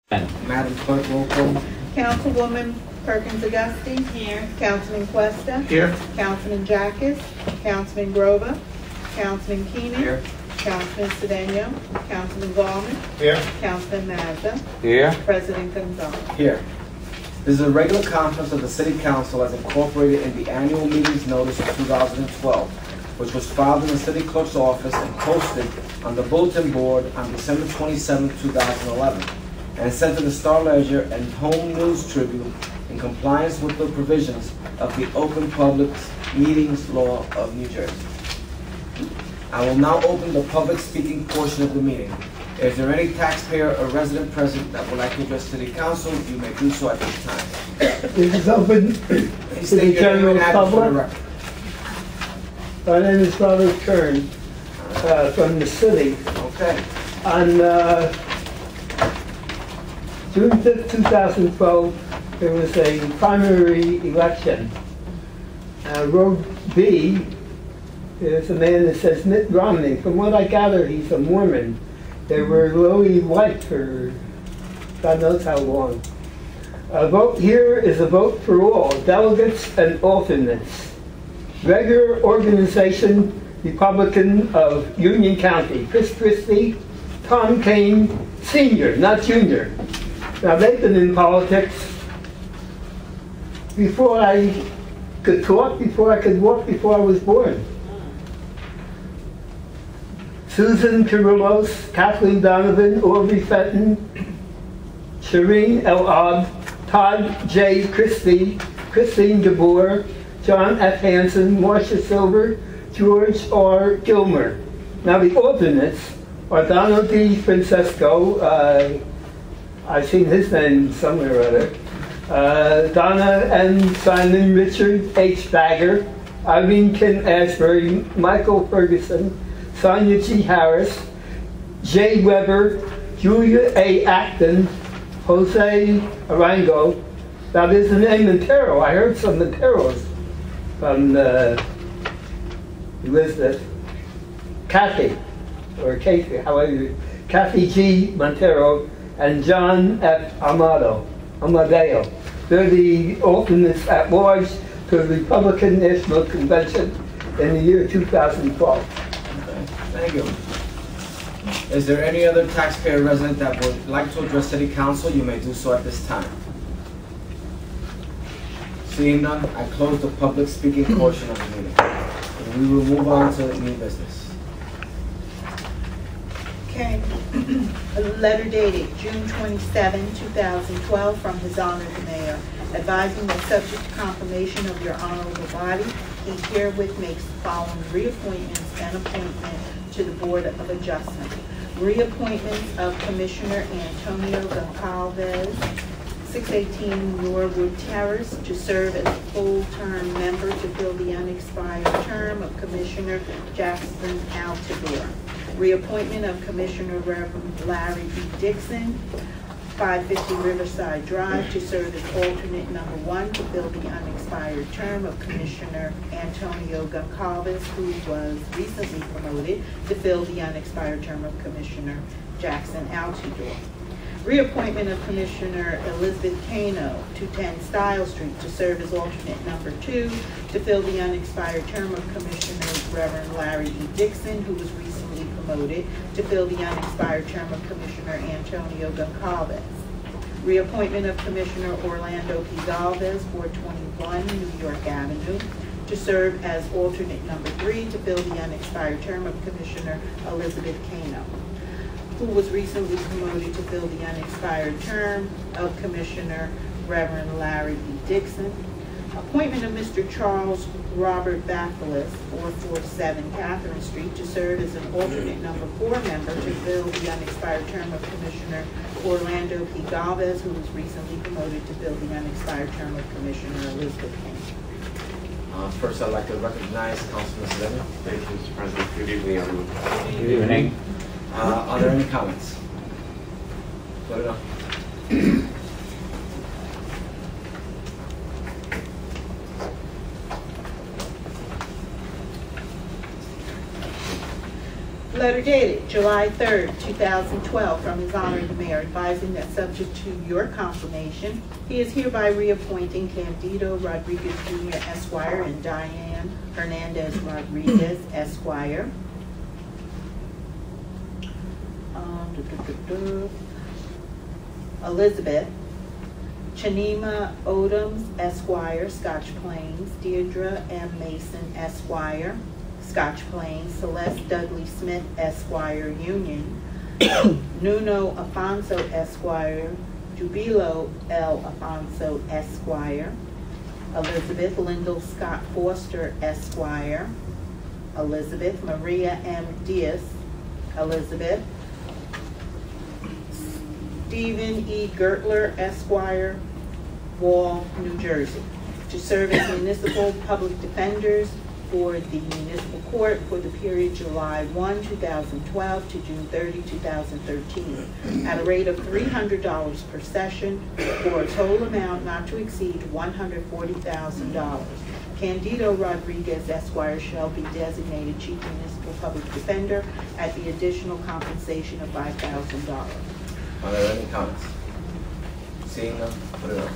Madam Clerk, roll call. Councilwoman Perkins Auguste. Here. Councilman Questa. Here. Councilman Jackus. Councilman Grover. Councilman Keenan. Here. Councilman Cedeno. Councilman Gallman. Here. Councilman Mazza. Here. President Gonzalez. Here. This is a regular conference of the City Council as incorporated in the annual meetings notice of 2012, which was filed in the City Clerk's office and posted on the bulletin board on December 27, 2011, and sent to the Star Ledger and Home News Tribune in compliance with the provisions of the Open Public Meetings Law of New Jersey. I will now open the public speaking portion of the meeting. Is there any taxpayer or resident present that would like to address City Council? You may do so at this time. This is open Please to the state your name general and address for the public. record. My name is Robert Kern from the city. Okay. On June 5th, 2012, there was a primary election. Road B, there's a man that says Mitt Romney. From what I gather, he's a Mormon. They were lowly white for God knows how long. A vote here is a vote for all, delegates and alternates. Regular organization, Republican of Union County, Chris Christie, Tom Kane, Sr., not Junior. Now they've been in politics before I could talk, before I could walk, before I was born. Susan Kirillos, Kathleen Donovan, Audrey Fenton, Shireen El-Ab, Todd J. Christie, Christine DeBoer, John F. Hanson, Marcia Silver, George R. Gilmer. Now the alternates are Donald D. Francesco, I've seen his name somewhere or other, Donna N. Simon, Richard H. Bagger, Irene Kim Ashbury, Michael Ferguson, Sonia G. Harris, Jay Weber, Julia A. Acton, Jose Arango. Now there's a name Montero. I heard some Monteros from Elizabeth. Kathy, or Kathy, however, Kathy G. Montero and John F. Amadeo. They're the alternates at large to the Republican National Convention in the year 2012. Thank you. Is there any other taxpayer resident that would like to address City Council? You may do so at this time. Seeing none, I close the public speaking portion of the meeting. And we will move on to new business. Okay. A letter dated June 27, 2012 from His Honor the Mayor, advising that subject to confirmation of your honorable body, he herewith makes the following reappointments and appointment to the Board of Adjustment. Reappointments of Commissioner Antonio Goncalves, 618 Norwood Terrace, to serve as a full-term member to fill the unexpired term of Commissioner Jackson Altidore. Reappointment of Commissioner Reverend Larry B. Dixon, 550 Riverside Drive, to serve as alternate number 1 to fill the unexpired term of Commissioner Antonio Goncalves, who was recently promoted to fill the unexpired term of Commissioner Jackson Altidore. Reappointment of Commissioner Elizabeth Cano, 210 Style Street, to serve as alternate number 2 to fill the unexpired term of Commissioner Reverend Larry E. Dixon, who was recently promoted to fill the unexpired term of Commissioner Antonio Goncalves. Reappointment of Commissioner Orlando P. Galvez, 421 New York Avenue, to serve as alternate number 3 to fill the unexpired term of Commissioner Elizabeth Cano, who was recently promoted to fill the unexpired term of Commissioner Reverend Larry E. Dixon. Appointment of Mr. Charles Robert Bathelis, 447 Catherine Street, to serve as an alternate number 4 member to fill the unexpired term of Commissioner Orlando P. Galvez, who was recently promoted to fill the unexpired term of Commissioner Elizabeth King. First, I'd like to recognize Councilman Cedeno. Thank you, Mr. President. Good evening, everyone. Good evening. Are there any comments? Put it on. Letter dated July 3rd, 2012, from His Honor the Mayor, advising that subject to your confirmation, he is hereby reappointing Candido Rodriguez Jr. Esquire and Diane Hernandez Rodriguez Esquire. Elizabeth Chanima Odoms Esquire, Scotch Plains. Deirdre M. Mason Esquire, Scotch Plains. Celeste Dudley Smith Esquire, Union. Nuno Afonso Esquire, Jubilo L. Afonso Esquire. Elizabeth Lyndall Scott Foster Esquire. Elizabeth Maria M. Diaz. Elizabeth Stephen E. Gertler Esquire, Wall, New Jersey, to serve as municipal public defenders for the municipal court for the period July 1, 2012 to June 30, 2013, at a rate of $300 per session for a total amount not to exceed $140,000. Candido Rodriguez Esquire shall be designated Chief Municipal Public Defender at the additional compensation of $5,000. Are there any comments? Seeing none, put it on.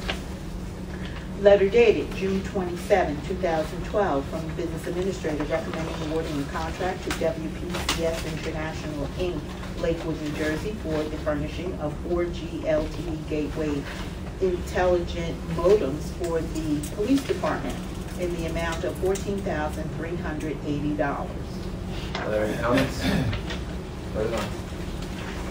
Letter dated June 27, 2012, from the Business Administrator recommending awarding a contract to WPCS International, Inc., Lakewood, New Jersey, for the furnishing of 4G LTE gateway intelligent modems for the police department in the amount of $14,380. Are there any comments? Put it on.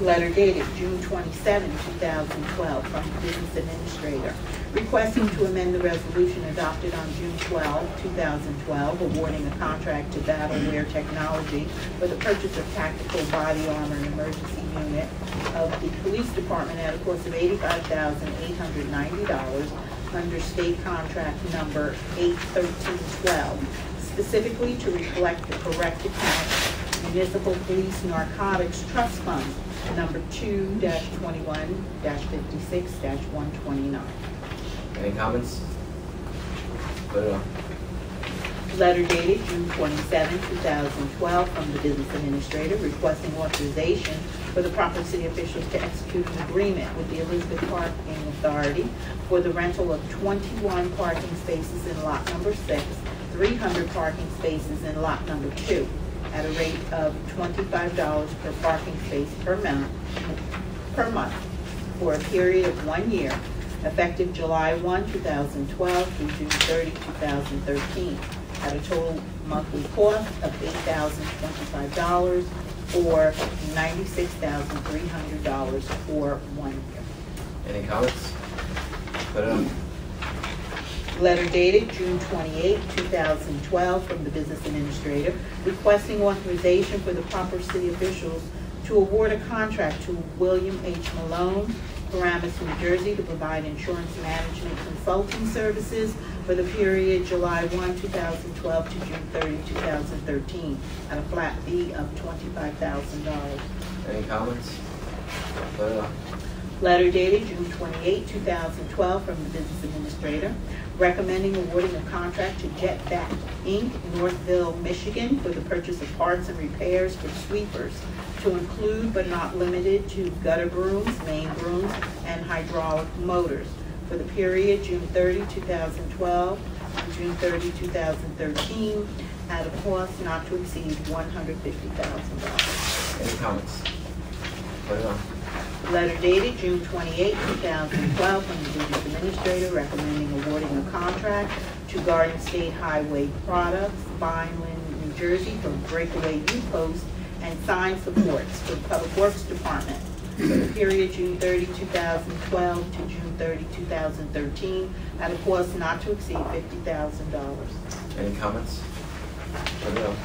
Letter dated June 27, 2012, from the Business Administrator, requesting to amend the resolution adopted on June 12, 2012, awarding a contract to Battleware Technology for the purchase of tactical body armor and emergency unit of the police department at a cost of $85,890 under state contract number 81312, specifically to reflect the correct account Municipal Police Narcotics Trust Fund, number 2-21-56-129. Any comments? Put it on. Letter dated June 27, 2012, from the Business Administrator requesting authorization for the proper city officials to execute an agreement with the Elizabeth Parking Authority for the rental of 21 parking spaces in lot number 6, 300 parking spaces in lot number 2, at a rate of $25 per parking space per month for a period of 1 year, effective July 1, 2012 through June 30, 2013, at a total monthly cost of $8,025 or $96,300 for 1 year. Any comments? Put it on. Letter dated June 28, 2012, from the Business Administrator requesting authorization for the proper city officials to award a contract to William H. Malone, Paramus, New Jersey, to provide insurance management consulting services for the period July 1, 2012 to June 30, 2013, at a flat fee of $25,000. Any comments? Put it on. Letter dated June 28, 2012, from the Business Administrator recommending awarding a contract to Jetback, Inc., Northville, Michigan, for the purchase of parts and repairs for sweepers, to include but not limited to gutter brooms, main brooms, and hydraulic motors, for the period June 30, 2012 to June 30, 2013, at a cost not to exceed $150,000. Any comments? Put it on. Letter dated June 28, 2012, from the Business Administrator recommending awarding a contract to Garden State Highway Products, Vineland, New Jersey, for breakaway U-posts and sign supports for the Public Works Department for the period June 30, 2012 to June 30, 2013, at a cost not to exceed $50,000. Any comments? Put it on.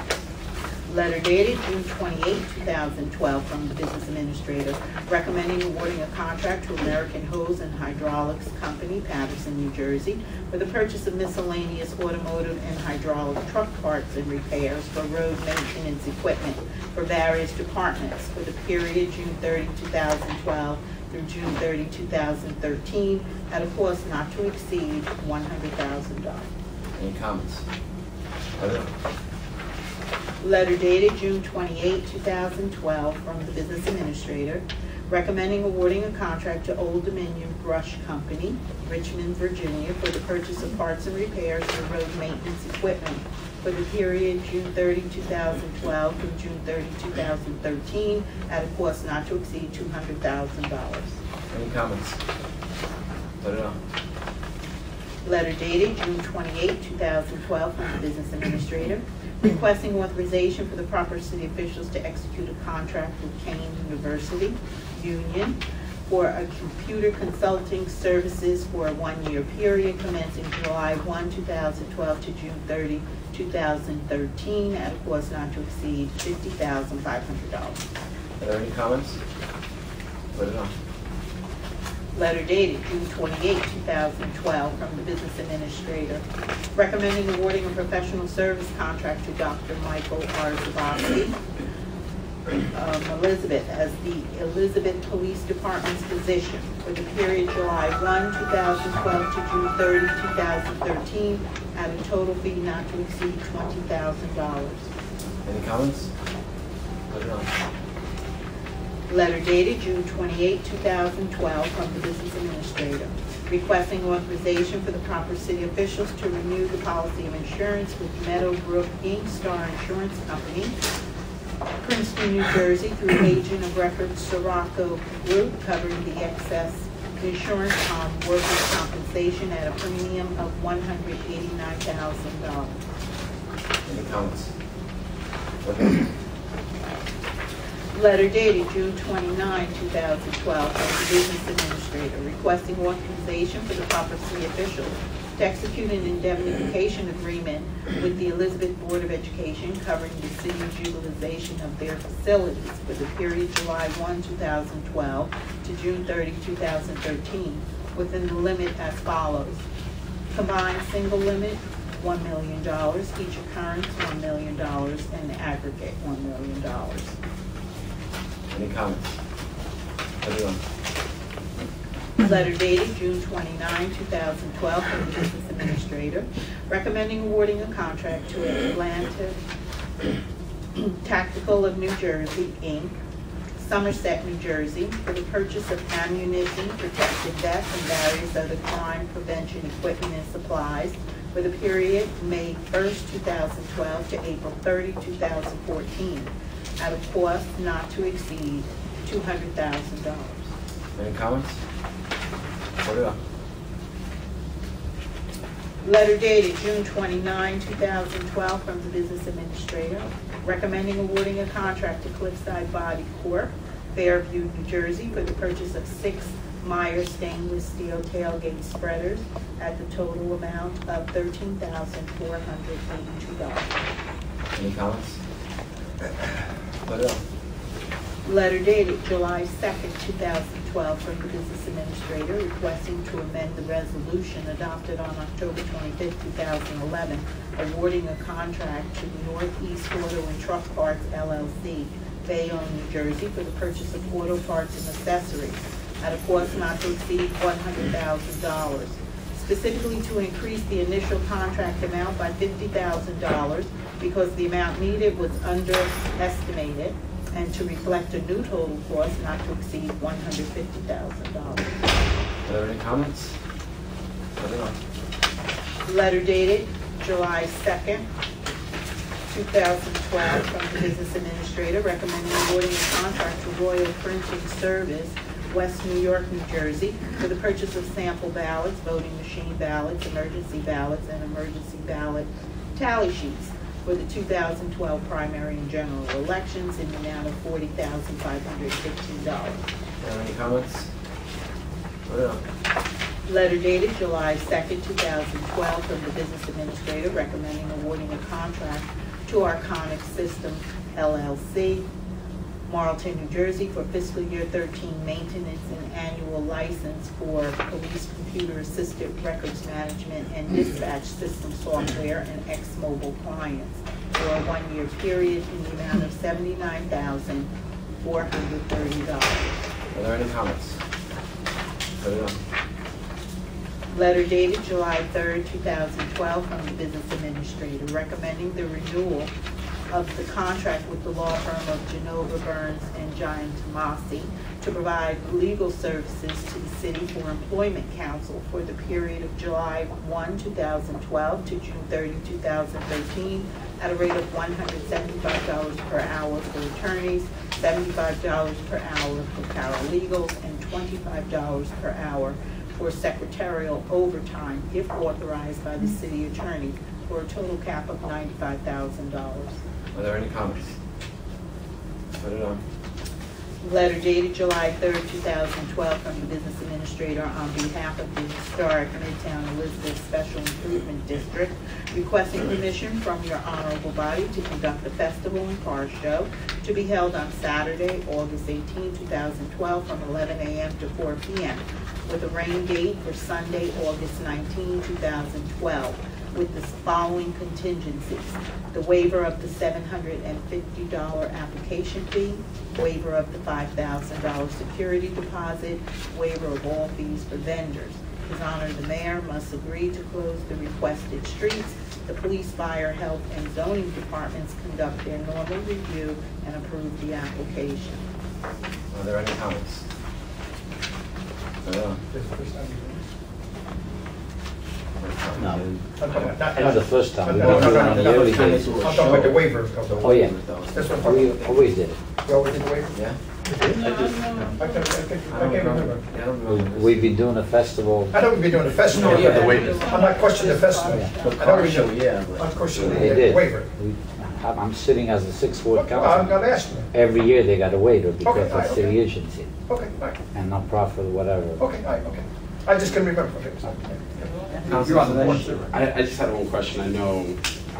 Letter dated June 28, 2012, from the Business Administrator recommending awarding a contract to American Hose and Hydraulics Company, Patterson, New Jersey, for the purchase of miscellaneous automotive and hydraulic truck parts and repairs for road maintenance equipment for various departments for the period June 30, 2012 through June 30, 2013, at a cost not to exceed $100,000. Any comments? Put it on. Letter dated June 28, 2012, from the Business Administrator, recommending awarding a contract to Old Dominion Brush Company, Richmond, Virginia, for the purchase of parts and repairs for road maintenance equipment for the period June 30, 2012 through June 30, 2013, at a cost not to exceed $200,000. Any comments? Put it on. Letter dated June 28, 2012, from the Business Administrator, requesting authorization for the proper city officials to execute a contract with Kane University Union for a computer consulting services for a one-year period commencing July 1, 2012 to June 30, 2013, at a cost not to exceed $50,500. Are there any comments? Put it on. Letter dated June 28, 2012, from the Business Administrator, recommending awarding a professional service contract to Dr. Michael R. Zabowski, Elizabeth, as the Elizabeth Police Department's physician for the period July 1, 2012 to June 30, 2013, at a total fee not to exceed $20,000. Any comments? Put it on. Letter dated June 28, 2012, from the Business Administrator, requesting authorization for the proper city officials to renew the policy of insurance with Meadowbrook Inc. Star Insurance Company, Princeton, New Jersey, through agent of record Sirocco Group, covering the excess insurance on workers' compensation at a premium of $189,000. Any comments? Put it on. Letter dated June 29, 2012, from the Business Administrator, requesting authorization for the proper city officials to execute an indemnification agreement with the Elizabeth Board of Education covering the city's utilization of their facilities for the period July 1, 2012 to June 30, 2013, within the limit as follows. Combined single limit, $1 million, each occurrence, $1 million, and the aggregate, $1 million. Any comments? Put it on. Letter dated June 29, 2012, from the Business Administrator, recommending awarding a contract to Atlantic Tactical of New Jersey, Inc., Somerset, New Jersey, for the purchase of ammunition, protected vests, and various other crime prevention equipment and supplies for the period May 1st, 2012 to April 30, 2014, at a cost not to exceed $200,000. Any comments? Put it on. Letter dated June 29, 2012, from the Business Administrator, recommending awarding a contract to Cliffside Body Corp., Fairview, New Jersey, for the purchase of 6 Meyer stainless steel tailgate spreaders at the total amount of $13,482. Any comments? Put it on. Letter dated July 2nd, 2012, from the Business Administrator, requesting to amend the resolution adopted on October 25th, 2011, awarding a contract to Northeast Auto and Truck Parts, LLC, Bayonne, New Jersey, for the purchase of auto parts and accessories at a cost not to exceed $100,000, specifically to increase the initial contract amount by $50,000 because the amount needed was underestimated, and to reflect a new total cost not to exceed $150,000. Are there any comments? Put it on. Letter dated July 2nd, 2012, from the Business Administrator, recommending awarding a contract to Royal Printing Service, West New York, New Jersey, for the purchase of sample ballots, voting machine ballots, emergency ballots, and emergency ballot tally sheets for the 2012 primary and general elections in the amount of $40,515. Are there any comments? Put it on. Letter dated July 2nd, 2012, from the Business Administrator, recommending awarding a contract to Arconic System, LLC, Marlton, New Jersey, for fiscal year 13 maintenance and annual license for police computer-assisted records management and dispatch system software and X-Mobile clients for a one-year period in the amount of $79,430. Are there any comments? Put it on. Letter dated July 3rd, 2012, from the Business Administrator, recommending the renewal of the contract with the law firm of Genova Burns and Giant Tomasi to provide legal services to the city for employment counsel for the period of July 1, 2012 to June 30, 2013 at a rate of $175 per hour for attorneys, $75 per hour for paralegals, and $25 per hour for secretarial overtime if authorized by the city attorney, for a total cap of $95,000. Are there any comments? Put it on. Letter dated July 3rd, 2012, from the business administrator on behalf of the historic Midtown Elizabeth Special Improvement District, requesting permission from your honorable body to conduct a festival and car show to be held on Saturday, August 18, 2012, from 11 a.m. to 4 p.m., with a rain date for Sunday, August 19, 2012. With the following contingencies: the waiver of the $750 application fee, waiver of the $5,000 security deposit, waiver of all fees for vendors. His Honor the Mayor must agree to close the requested streets. The police, fire, health, and zoning departments conduct their normal review and approve the application. Are there any comments? Put it on. No, That's it's the first time. We No, don't do it on the no, yearly Kind of basis. do a I'm talking about the show. waiver of the. Oh, yeah. That's what I'm We talking always did it. about. You always did the waiver? Yeah? I can't remember. Yeah, I don't remember. We've been doing a festival. I know we've been doing the festival. No, yeah, but the waiver. I'm not questioning the festival. Yeah. The I know car we show, do. yeah, I'm but questioning They the did. waiver. I'm sitting as a sixth ward Well, I'm councilman. gonna ask you. Every year they got a waiver Okay, because all right, of city okay. agency Okay, all right. and not profit, whatever. Okay, all right, okay. I just couldn't remember. Okay, so- Councilor Dinesh? I just had one question. I know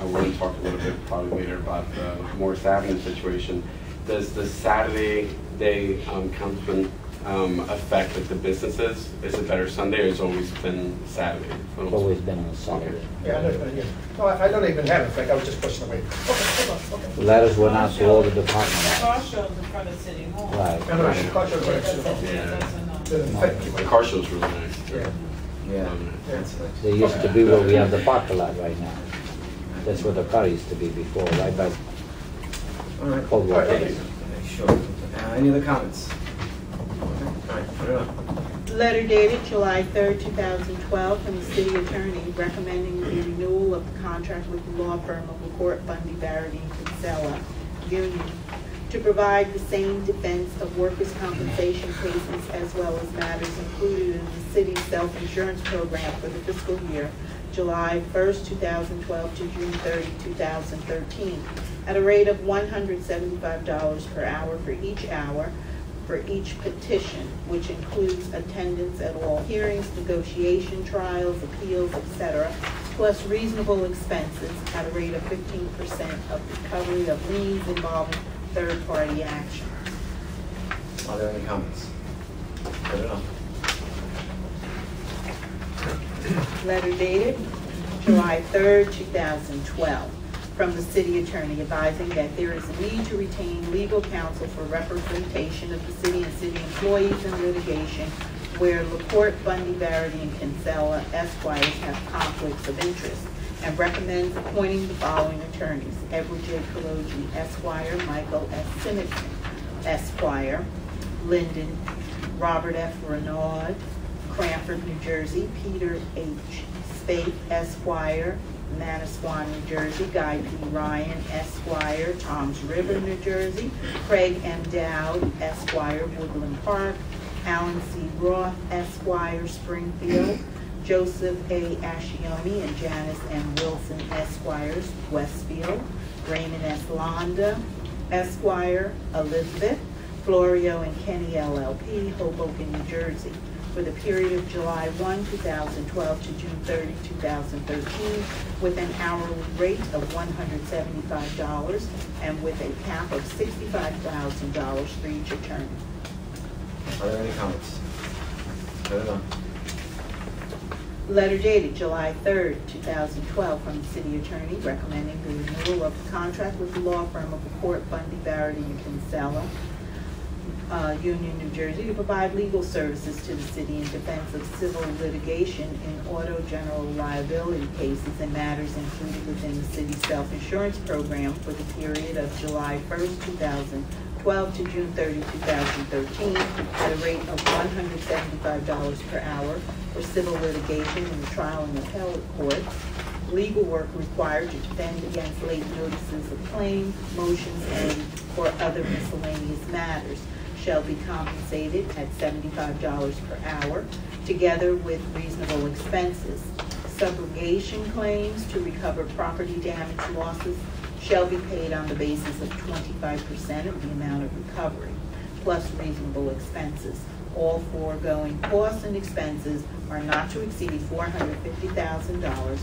I want to talk a little bit probably later about the Morris Avenue situation. Does the Saturday day councilman affect like, the businesses? Is it better Sunday or has it always been Saturday? It's always been on a Saturday. Yeah, I know, yeah. No, I don't even have it, like, I was just questioning the waiver. Okay, hold on, okay. Letters went out to all the departments. Car shows in front of City Hall. Right. I know, it's cultural Yeah, correction. that's Doesn't affect you. The car show's really nice. Yeah. Yeah, that's nice. They used to be where we have the parking lot right now. That's where the car used to be before, right by All right. Cold War. Okay. Okay, sure. Any other comments? Okay, all right, put it on. Letter dated July 3rd, 2012, from the city attorney recommending the renewal of the contract with the law firm of LaCourte, Bundy, Barrett, and Kinsella Union to provide the same defense of workers' compensation cases as well as matters included in the city's self-insurance program for the fiscal year July 1st, 2012 to June 30, 2013, at a rate of $175 per hour for each petition, which includes attendance at all hearings, negotiation, trials, appeals, etc., plus reasonable expenses at a rate of 15% of recovery of liens involving third-party action. Are there any comments? Put it on. Letter dated July 3rd, 2012, from the city attorney advising that there is a need to retain legal counsel for representation of the city and city employees in litigation where LaCourte, Bundy, Barrett, and Kinsella Esquires have conflicts of interest, and recommends appointing the following attorneys: Edward J. Kaloji, Esquire; Michael S. Simmons, Esquire; Linden, Robert F. Renaud, Cranford, New Jersey; Peter H. Spate, Esquire, Manasquan, New Jersey; Guy P. Ryan, Esquire, Toms River, New Jersey; Craig M. Dowd, Esquire, Woodland Park; Alan C. Roth, Esquire, Springfield; Joseph A. Asciomi and Janice M. Wilson, Esquires, Westfield; Raymond S. Londa, Esquire, Elizabeth; Florio and Kenny LLP, Hoboken, New Jersey, for the period of July 1, 2012 to June 30, 2013, with an hourly rate of $175 and with a cap of $65,000 for each attorney. Are there any comments? Put it on. Letter dated July 3rd, 2012, from the city attorney recommending the renewal of the contract with the law firm of LaCourte, Bundy, Barrett, and Kinsella Union, New Jersey, to provide legal services to the city in defense of civil litigation in auto general liability cases and matters included within the city's self-insurance program for the period of July 1st, 2012 to June 30, 2013, at a rate of $175 per hour for civil litigation in the trial and appellate court. Legal work required to defend against late notices of claim, motions, and or other miscellaneous matters shall be compensated at $75 per hour, together with reasonable expenses. Subrogation claims to recover property damage losses shall be paid on the basis of 25% of the amount of recovery, plus reasonable expenses. All foregoing costs and expenses are not to exceed $450,000,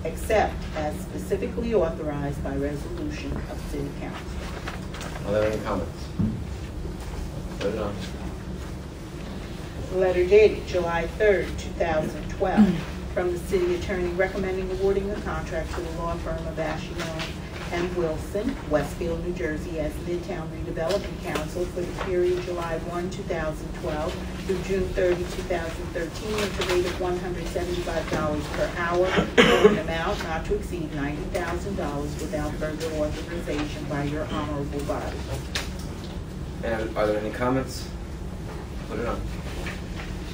except as specifically authorized by resolution of City Council. Are there any comments? Put it on. Letter dated July 3rd, 2012, from the city attorney recommending awarding a contract to the law firm of Ashion and Wilson, Westfield, New Jersey, as Midtown Redevelopment Council for the period July 1, 2012 through June 30, 2013, at the rate of $175 per hour, for an amount not to exceed $90,000 without further authorization by your honorable body. And are there any comments? Put it on.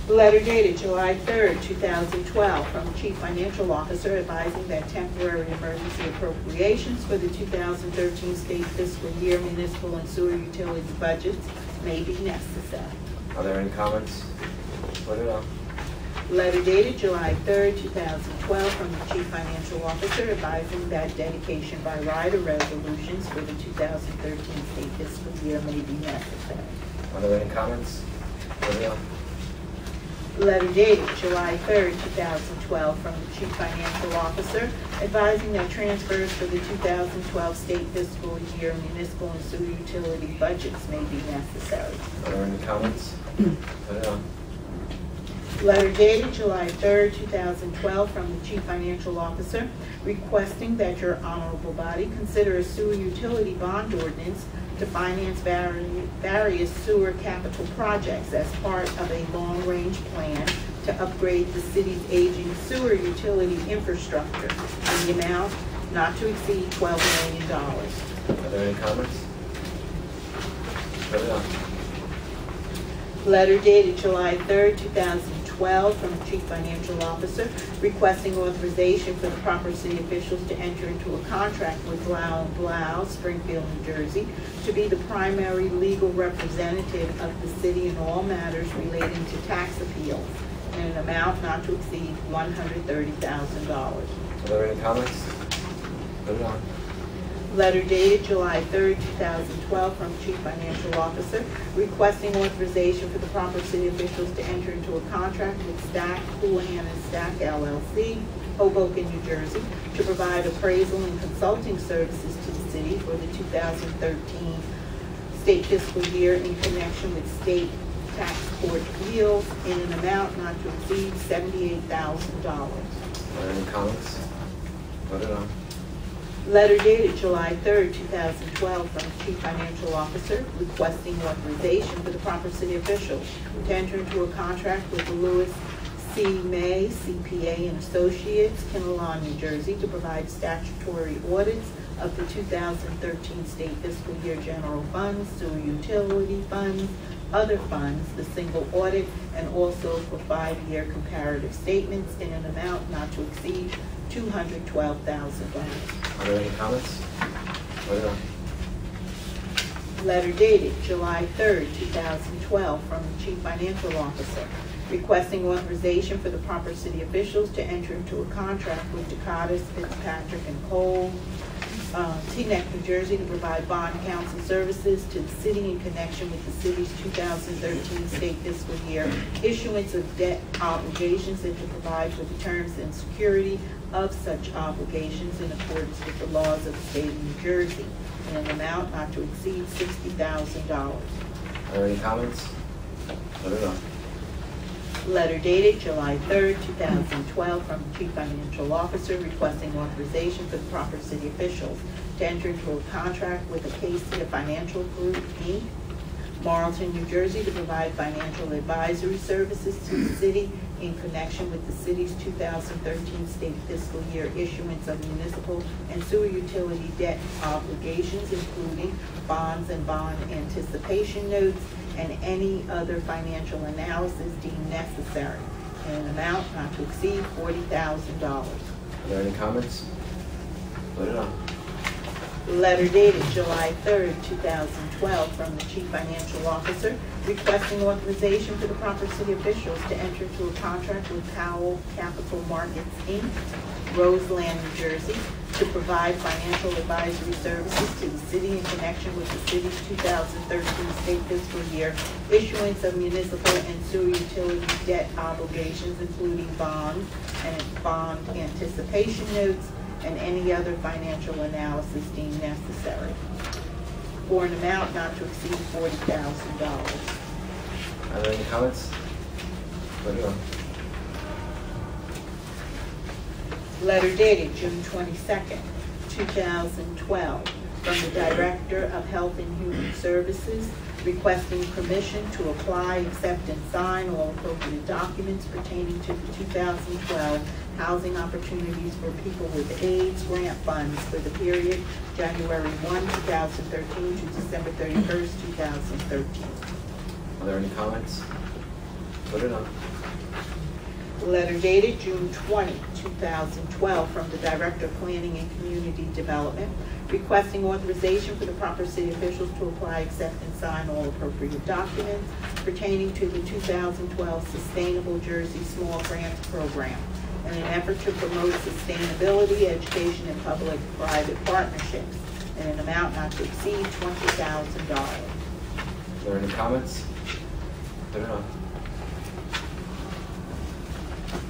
Letter dated July 3rd, 2012, from the Chief Financial Officer advising that temporary emergency appropriations for the 2013 state fiscal year municipal and sewer utility budgets may be necessary. Are there any comments? Put it on. Letter dated July 3rd, 2012, from the Chief Financial Officer advising that dedication by rider resolutions for the 2013 state fiscal year may be necessary. Are there any comments? Put it on. Letter dated July 3rd, 2012, from the Chief Financial Officer advising that transfers for the 2012 state fiscal year municipal and sewer utility budgets may be necessary. Are there any comments? Put it on. Letter dated July 3rd, 2012, from the Chief Financial Officer requesting that your honorable body consider a sewer utility bond ordinance to finance various sewer capital projects as part of a long-range plan to upgrade the city's aging sewer utility infrastructure in the amount not to exceed $12 million. Are there any comments? Put it on. Letter dated July 3rd, 2012, from the Chief Financial Officer requesting authorization for the proper city officials to enter into a contract with Blau & Blau, Springfield, New Jersey, to be the primary legal representative of the city in all matters relating to tax appeals in an amount not to exceed $130,000. Are there any comments? Put it on. Letter dated July 3rd, 2012, from Chief Financial Officer requesting authorization for the proper city officials to enter into a contract with Stack, Houlihan & Stack, LLC, Hoboken, New Jersey, to provide appraisal and consulting services to the city for the 2013 state fiscal year in connection with state tax court appeals in an amount not to exceed $78,000. Are there any comments? Put it on. Letter dated July 3rd, 2012, from the Chief Financial Officer requesting authorization for the proper city officials to enter into a contract with Lewis C. May, CPA and Associates, Kinnelon, New Jersey, to provide statutory audits of the 2013 state fiscal year general funds, sewer utility funds, other funds, the single audit, and also for 5-year comparative statements in an amount not to exceed $212,000. Are there any comments? Put it on. Letter dated July 3rd, 2012, from the Chief Financial Officer requesting authorization for the proper city officials to enter into a contract with Dukakis, Fitzpatrick & Cole, Teaneck, New Jersey, to provide bond counsel services to the city in connection with the city's 2013 state fiscal year issuance of debt obligations and to provide for the terms and security of such obligations in accordance with the laws of the state of New Jersey in an amount not to exceed $60,000. Are there any comments? Put it on. Letter dated July 3rd, 2012, from the Chief Financial Officer requesting authorization for the proper city officials to enter into a contract with Acacia Financial Group, Inc., Marlton, New Jersey, to provide financial advisory services to the city in connection with the city's 2013 state fiscal year issuance of municipal and sewer utility debt obligations, including bonds and bond anticipation notes, and any other financial analysis deemed necessary, in an amount not to exceed $40,000. Are there any comments? Put it on. Letter dated July 3rd, 2012, from the Chief Financial Officer requesting authorization for the proper city officials to enter into a contract with Powell Capital Markets, Inc., Roseland, New Jersey, to provide financial advisory services to the city in connection with the city's 2013 state fiscal year issuance of municipal and sewer utility debt obligations, including bonds and bond anticipation notes, and any other financial analysis deemed necessary, for an amount not to exceed $40,000. Are there any comments? Put it on. Letter dated June 22nd, 2012, from the Director of Health and Human Services requesting permission to apply, accept, and sign all appropriate documents pertaining to the 2012 Housing Opportunities for People with AIDS grant funds for the period January 1, 2013 to December 31st, 2013. Are there any comments? Put it on. Letter dated June 20, 2012, from the Director of Planning and Community Development requesting authorization for the proper city officials to apply, accept, and sign all appropriate documents pertaining to the 2012 Sustainable Jersey Small Grants Program in an effort to promote sustainability, education, and public-private partnerships in an amount not to exceed $20,000. Are there any comments? Put it on.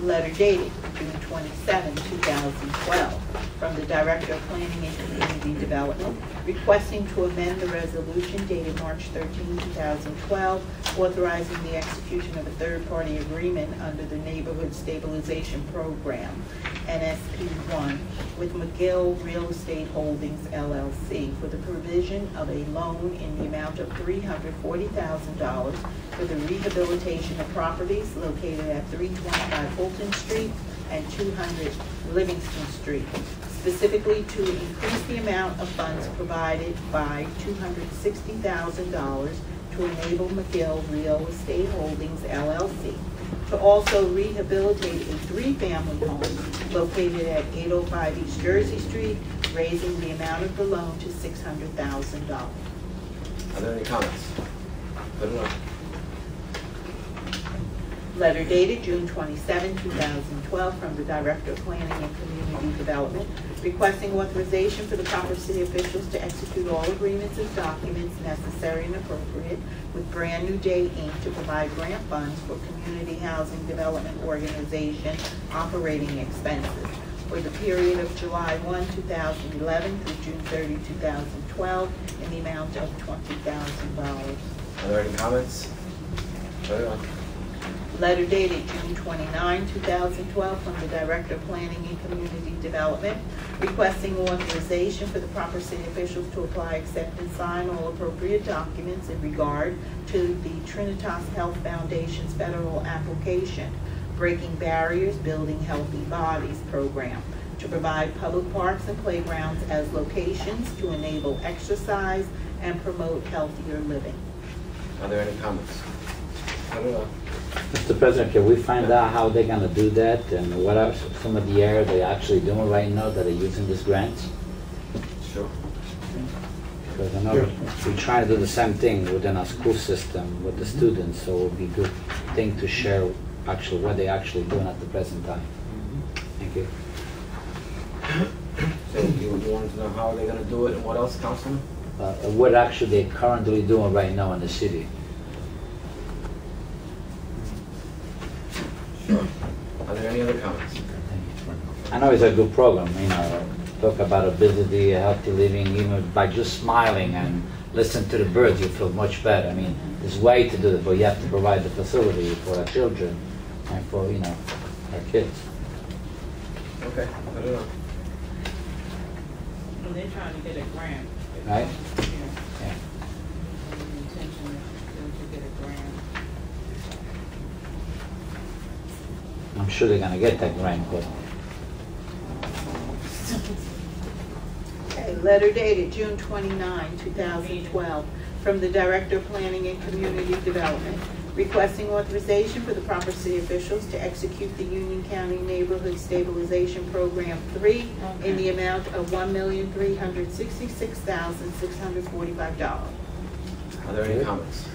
Letter dated June 27, 2012, from the Director of Planning and Community Development requesting to amend the resolution dated March 13, 2012, authorizing the execution of a third-party agreement under the Neighborhood Stabilization Program, NSP1, with McGill Real Estate Holdings, LLC, for the provision of a loan in the amount of $340,000 for the rehabilitation of properties located at 325 Fulton Street and 200 Livingston Street, specifically to increase the amount of funds provided by $260,000 to enable McGill Real Estate Holdings, LLC, to also rehabilitate a three-family home located at 805 East Jersey Street, raising the amount of the loan to $600,000. Are there any comments? Put it on. Letter dated June 27, 2012, from the Director of Planning and Community Development requesting authorization for the proper city officials to execute all agreements and documents necessary and appropriate with Brand New Day, Inc. to provide grant funds for Community Housing Development Organization operating expenses for the period of July 1, 2011 through June 30, 2012 in the amount of $20,000. Are there any comments? Put it on. Letter dated June 29, 2012, from the Director of Planning and Community Development requesting authorization for the proper city officials to apply, accept, and sign all appropriate documents in regard to the Trinitas Health Foundation's federal application, Breaking Barriers, Building Healthy Bodies program, to provide public parks and playgrounds as locations to enable exercise and promote healthier living. Are there any comments? Put it on. Mr. President, can we find out how they're gonna do that and what are some of the areas they're actually doing right now that are using these grants? Sure. Because I know we're trying to do the same thing within our school system with the students, so it would be a good thing to share actually what they're actually doing at the present time. Thank you. So you wanted to know how they're gonna do it and what else, Councilman? What actually they're currently doing right now in the city. Sure. Are there any other comments? I know it's a good program, you know, talk about obesity, healthy living, even by just smiling and listen to the birds, you feel much better. I mean, there's a way to do it, but you have to provide the facility for our children and for, you know, our kids. Okay, put it on. Well, they're trying to get a grant. Right? Yeah. Yeah. The intention I'm sure they're gonna get that grant, but Okay, letter dated June 29, 2012, from the Director of Planning and Community Development, requesting authorization for the proper city officials to execute the Union County Neighborhood Stabilization Program 3 in the amount of $1,366,645. Are there any comments?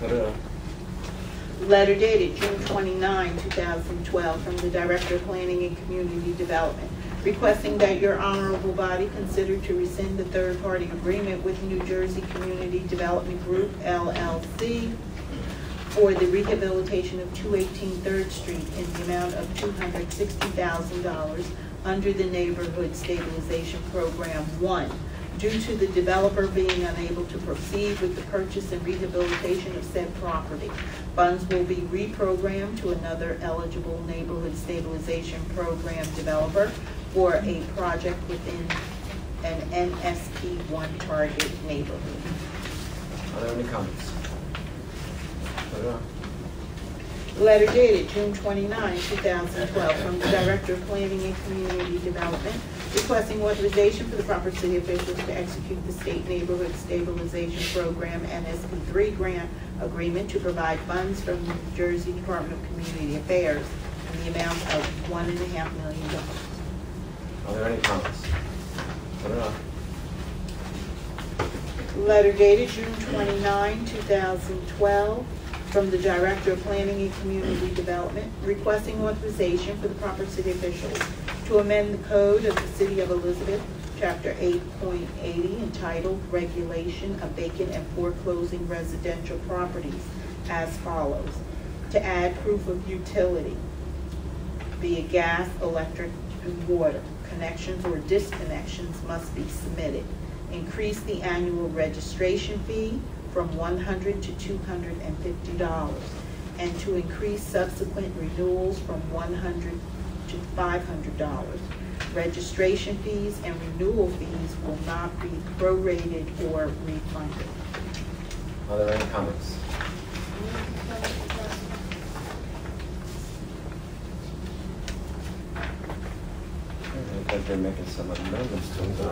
Put it up. Letter dated June 29, 2012, from the Director of Planning and Community Development, requesting that your honorable body consider to rescind the third-party agreement with New Jersey Community Development Group, LLC, for the rehabilitation of 218 3rd Street in the amount of $260,000 under the Neighborhood Stabilization Program 1. Due to the developer being unable to proceed with the purchase and rehabilitation of said property, funds will be reprogrammed to another eligible Neighborhood Stabilization Program developer for a project within an NSP 1 target neighborhood. Are there any comments? Put it up. Letter dated June 29, 2012, from the Director of Planning and Community Development, requesting authorization for the proper city officials to execute the State Neighborhood Stabilization Program NSP3 grant agreement to provide funds from the New Jersey Department of Community Affairs in the amount of $1.5 million. Are there any comments? Put it up. Letter dated June 29, 2012, from the Director of Planning and Community Development, requesting authorization for the proper city officials to amend the code of the City of Elizabeth, Chapter 8.80, entitled Regulation of Vacant and Foreclosing Residential Properties as follows: to add proof of utility via gas, electric, and water. Connections or disconnections must be submitted. Increase the annual registration fee from $100 to $250, and to increase subsequent renewals from $100 to $500. Registration fees and renewal fees will not be prorated or refunded. Are there any comments? Looks like they're making some amendments to it. So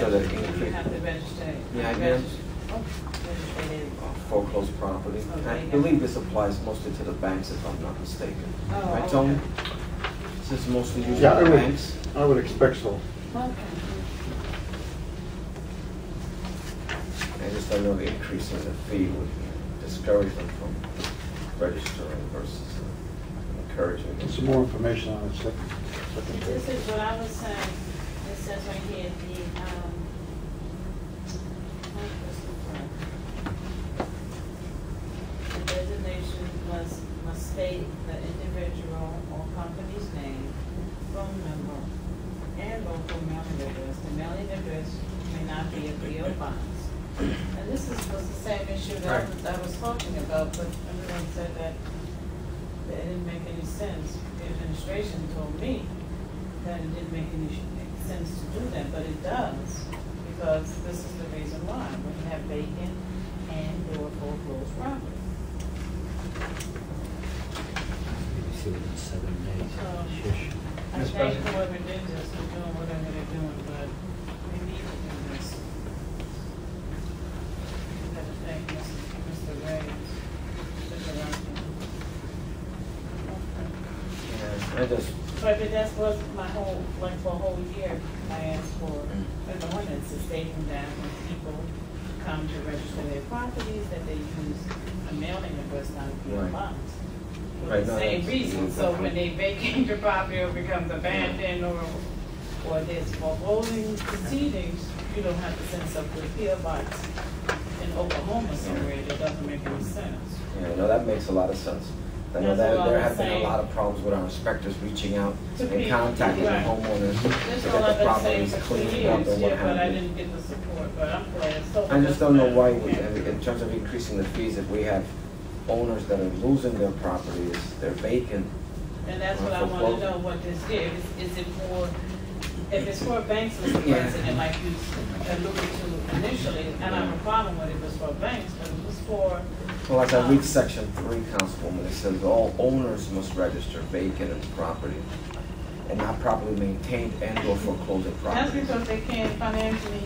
that it can You increase- have to register. Yeah, I guess. Register. Foreclosed property. I believe this applies mostly to the banks, if I'm not mistaken. Oh, Right, okay. Tony? This is mostly used Yeah, by the banks? I would expect so. Okay. I just don't know the increase in the fee would discourage them from registering versus encouraging them. Some more information on it, second This is what I was saying. It says right here, the designation must state the individual or company's name, phone number, and local mailing address. The mailing address may not be a P.O. box. And this was the same issue that I was talking about, but everyone said that it didn't make any sense. The administration told me that it didn't make any sense to do that, but it does, because this is the reason why. We have vacant and there were foreclosed property. see within 7 days. Shush. I Ms. thank President? whoever did this for doing whatever they're doing, but we need to do this. We have to thank Mr. Ray, Mr. Rankin. Yeah, I just, But that was my whole, like for a whole year, I asked for an ordinance to stating that when people come to register their properties, that they use a mailing address, not a P.O. Right. box. For Right, the no, same that's- reason, so when they vacate your property or becomes abandoned or there's foreclosing proceedings, you don't have to send stuff to a P.O. box in Oklahoma somewhere, that doesn't make any sense. yeah, no, that makes a lot of sense. I know That's that what I there was have been a saying. lot of problems with our inspectors reaching out To and people, contacting the right. homeowners to That's get all the I've been saying properties for 2 cleaned up years, and what yeah, but I have you. didn't get the support, but I'm glad. So I just don't know why, Yeah. in terms of increasing the fees, if we have owners that are losing their properties, they're vacant. And that's what I want to know, what this is. Is it for, if it's for banks, Mr. Yeah. President, like you alluded to initially, and I have a problem with it, if it's for banks, but if it's for Well, as I read section 3, Councilwoman, it says all owners must register vacant property and not properly maintained and/or foreclosed That's property. because they can't financially,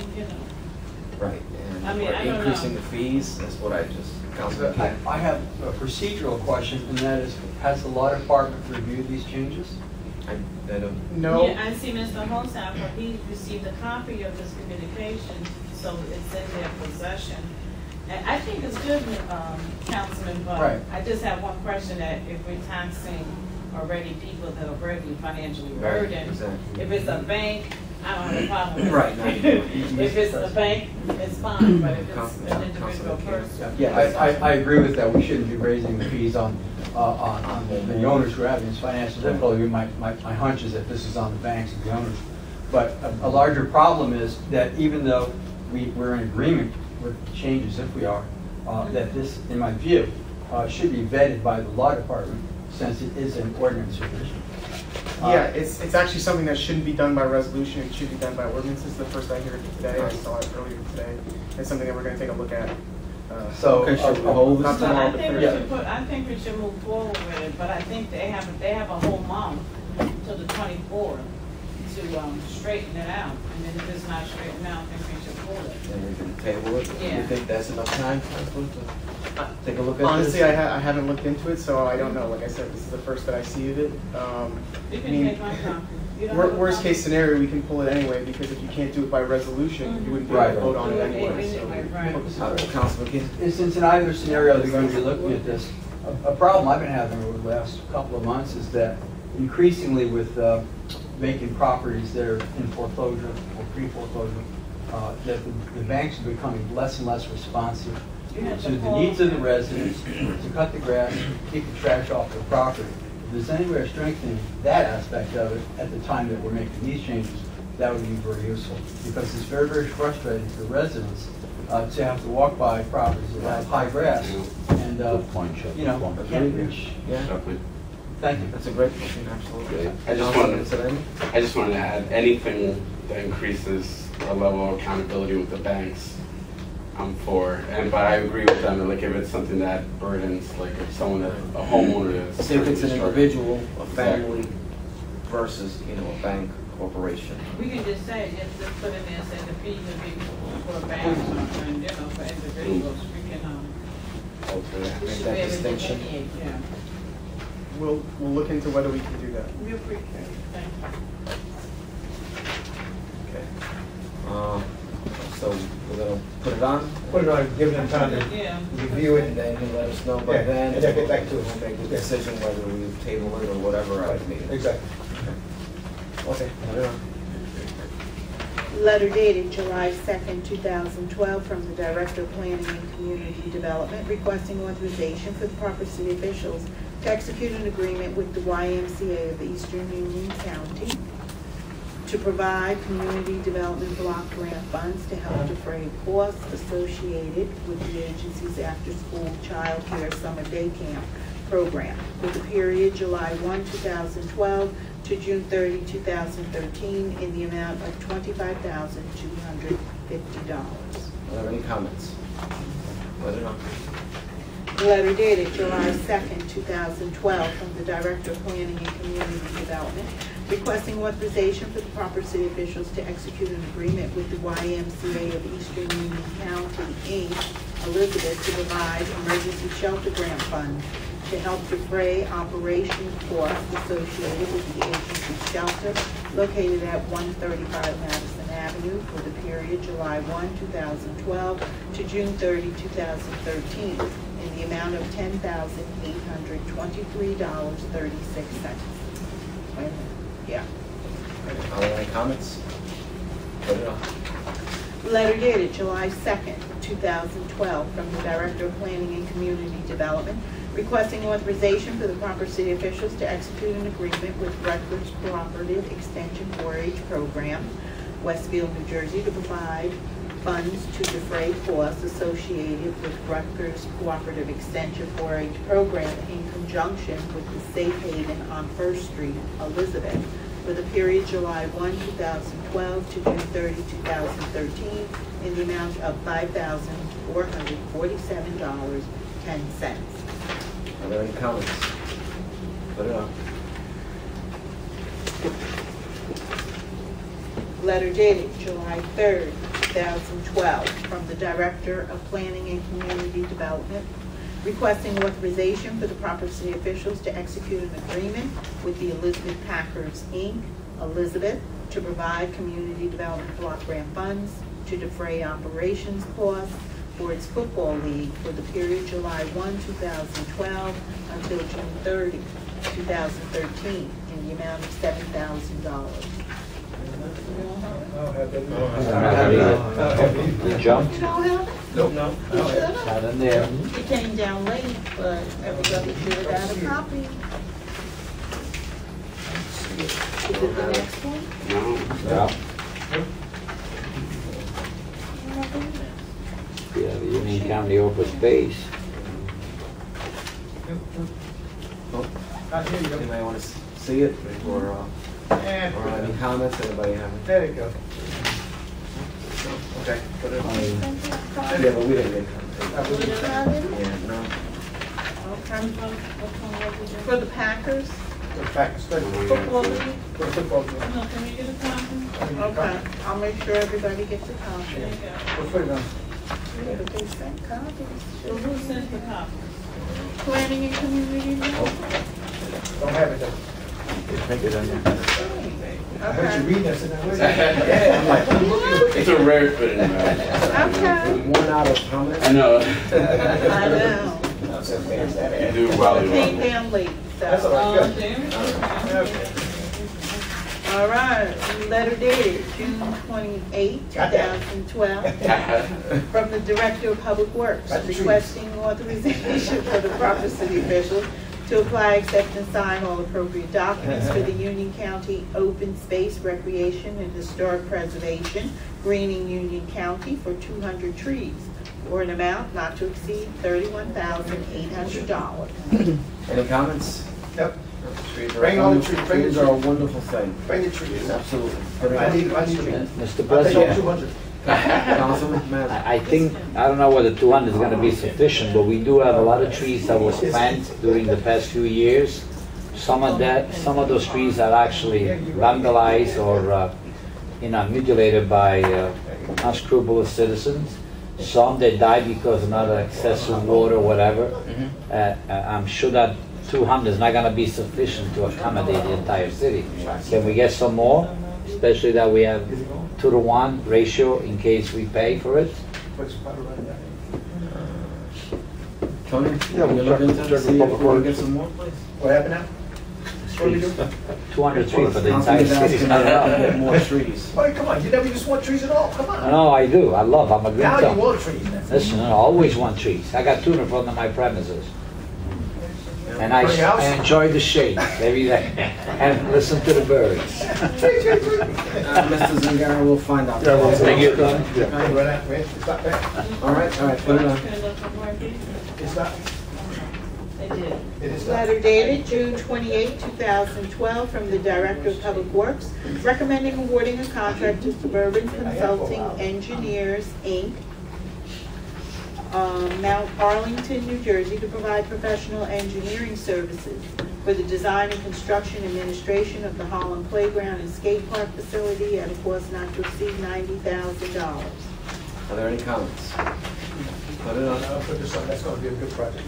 Right, I and mean, we're I don't increasing know. the fees, that's what I just, Councilman King. I have a procedural question, and that is, has the law department reviewed these changes? I don't, No, Yeah, I see Mr. Holzapfel, he received a copy of this communication, so it's in their possession. And I think it's good, Councilman, but Right. I just have one question, that if we're taxing already people that are already financially Right, burdened, exactly. if it's a bank, I don't have a problem with it. Right, no, If it's a bank, it's fine, but if it's Councilman- an individual Councilman King. person. Yeah, I agree with that. We shouldn't be raising the fees on the owners who are having this financial difficulty. My hunch is that this is on the banks and the owners. But a larger problem is that even though we're in agreement with the changes, if we are, that this, in my view, should be vetted by the law department, since it is an ordinance revision. yeah, it's actually something that shouldn't be done by resolution, it should be done by ordinance. This is the first I heard it today, I saw it earlier today. It's something that we're gonna take a look at. So, Okay, should we hold Not this But now? I think we Yeah. should I think we should move forward with it, but I think they have a whole month till the 24th to straighten it out. And then if it's not straightened out, I think we should pull it. And we can table it. Yeah. You think that's enough time, Councilman, to take a look at this? Honestly, I haven't looked into it, so I don't know. Like I said, this is the first that I see of it. You I can mean, take my copy. You don't have a Worst copy? case scenario, we can pull it anyway, because if you can't do it by resolution, you wouldn't be able Right. to vote on it Do anyway, so. Right. Councilman King? And since in either scenario they're going to be looking at this, a problem I've been having over the last couple of months is that increasingly with vacant properties that are in foreclosure or pre-foreclosure, that the banks are becoming less and less responsive You have to to the call needs of the them. residents, to cut the grass, keep the trash off the property. If there's any way of strengthening that aspect of it at the time that we're making these changes, that would be very useful. Because it's very, very frustrating for residents to have to walk by properties that have high grass and, Good point, Chuck. you know, Good point. can't reach. Yeah, Definitely. Thank you. that's a great question, absolutely. I just Councilman wanted- Sedan? I just wanted to add, anything that increases the level of accountability with the banks, I'm for. But I agree with them, like if it's something that burdens, like if someone, a homeowner is. See if it's an struggling. individual, a family versus, a bank, corporation. We can just say, just put in there, say the fee would be for a bank or something, for individuals, we can, Alter that, we make should be that able to distinction. delineate, yeah. We'll look into whether we can do that. We appreciate it, thank you. Okay. So we're gonna put it on, Put it on, give them time to Yeah. review it. and then he'll let us know by Yeah, then. and then get back to us. We'll make the decision whether we table it or whatever at the meeting. Exactly. Okay, put it on. Letter dated July 2nd, 2012, from the Director of Planning and Community Development requesting authorization for the proper city officials to execute an agreement with the YMCA of Eastern Union County to provide community development block grant funds to help defray costs associated with the agency's after-school child care summer day camp program for the period July 1, 2012 to June 30, 2013 in the amount of $25,250. Are there any comments? Put it on. Letter dated July 2nd, 2012, from the Director of Planning and Community Development, requesting authorization for the proper city officials to execute an agreement with the YMCA of Eastern Union County, Inc., Elizabeth, to provide emergency shelter grant funds to help defray operation costs associated with the agency's shelter located at 135 Madison Avenue for the period July 1, 2012 to June 30, 2013 in the amount of $10,823.36. Wait a minute. Yeah. Are there any comments? Put it on. Letter dated July 2nd, 2012, from the Director of Planning and Community Development, requesting authorization for the proper city officials to execute an agreement with Rutgers Cooperative Extension 4-H Program, Westfield, New Jersey, to provide funds to defray costs associated with Rutgers Cooperative Extension 4-H Program in conjunction with the Safe Haven on First Street, Elizabeth, for the period July 1, 2012 to June 30, 2013 in the amount of $5,447.10. Are there any comments? Put it on. Letter dated July 3rd, 2012, from the Director of Planning and Community Development, requesting authorization for the proper city officials to execute an agreement with the Elizabeth Packers, Inc., Elizabeth, to provide community development block grant funds to defray operations costs for its football league for the period July 1, 2012 until June 30, 2013, in the amount of $7,000. You jumped? You don't have it? No. Not in there. It came down late, but everybody should have got a copy. Is it the next one? No. Yeah. Yeah, the Union County open space. Anybody want to see it, or any comments? Anybody have? There you go. Okay, put it on. Yeah, but we didn't get comments. Yeah, no. Okay. For the Packers, The fact is good. football league? For the football game. No, can we get a copy? Okay, I'll make sure everybody gets a copy. There you go. We'll put it on. Yeah, but they sent copies. So who sent the copy? Planning and Community Development. Don't have it though. I heard you Okay. reading this and I was. Yeah, I'm like, It's a rare fit in there. Okay. one out of how many? I know. I know. You do well. It came down late, That's all so. right, good. There? Okay. All right, letter dated June 28, Got that. 2012, from the Director of Public Works, Got the trees. requesting authorization for the proper city officials to apply, accept, and sign all appropriate documents for the Union County Open Space Recreation and Historic Preservation, Greening Union County, for 200 trees, or an amount not to exceed $31,800. Any comments? Yep. Trees are Bring all the wonderful- trees, bring the Trees are a wonderful thing. Bring the trees. Absolutely. Put it I on. need trees. Mr. I'll take all President, 200. Councilman, Matt? I think, I don't know whether 200 is gonna be sufficient, but we do have a lot of trees that was planted during the past few years. Some of those trees are actually vandalized or, mutilated by unscrupulous citizens. Some they die because of not excessive water or whatever. I'm sure that 200 is not gonna be sufficient to accommodate the entire city. Can we get some more? Especially that we have 2-to-1 ratio in case we pay for it. Put some butter on that. Tony? Yeah, we'll you look check- into it, check see with if Public we can Works. get some more, please? What happened now? What do we do? 200 trees for the entire Councilman's city. asking us to get more trees. Oh, come on, you never just want trees at all, come on. No, I do. I'm a green Now you thumb. want trees now. Listen, I always want trees. I got 2 in front of my premises. And I Front of your house? enjoy the shade every day and listen to the birds. Mr. Zangara will find out. Yeah, we'll Thank you. Hey, run out, wait, it's not there. All right, put it on. Can I look for more people? It's not, They did. it is not. Letter dated June 28, 2012, from the Director of Public Works, recommending awarding a contract to Suburban Consulting Engineers, Inc., Mount Arlington, New Jersey, to provide professional engineering services for the design and construction administration of the Holland Playground and Skate Park facility at a cost not to exceed $90,000. Are there any comments? Put it on. I'll put this on, that's gonna be a good project.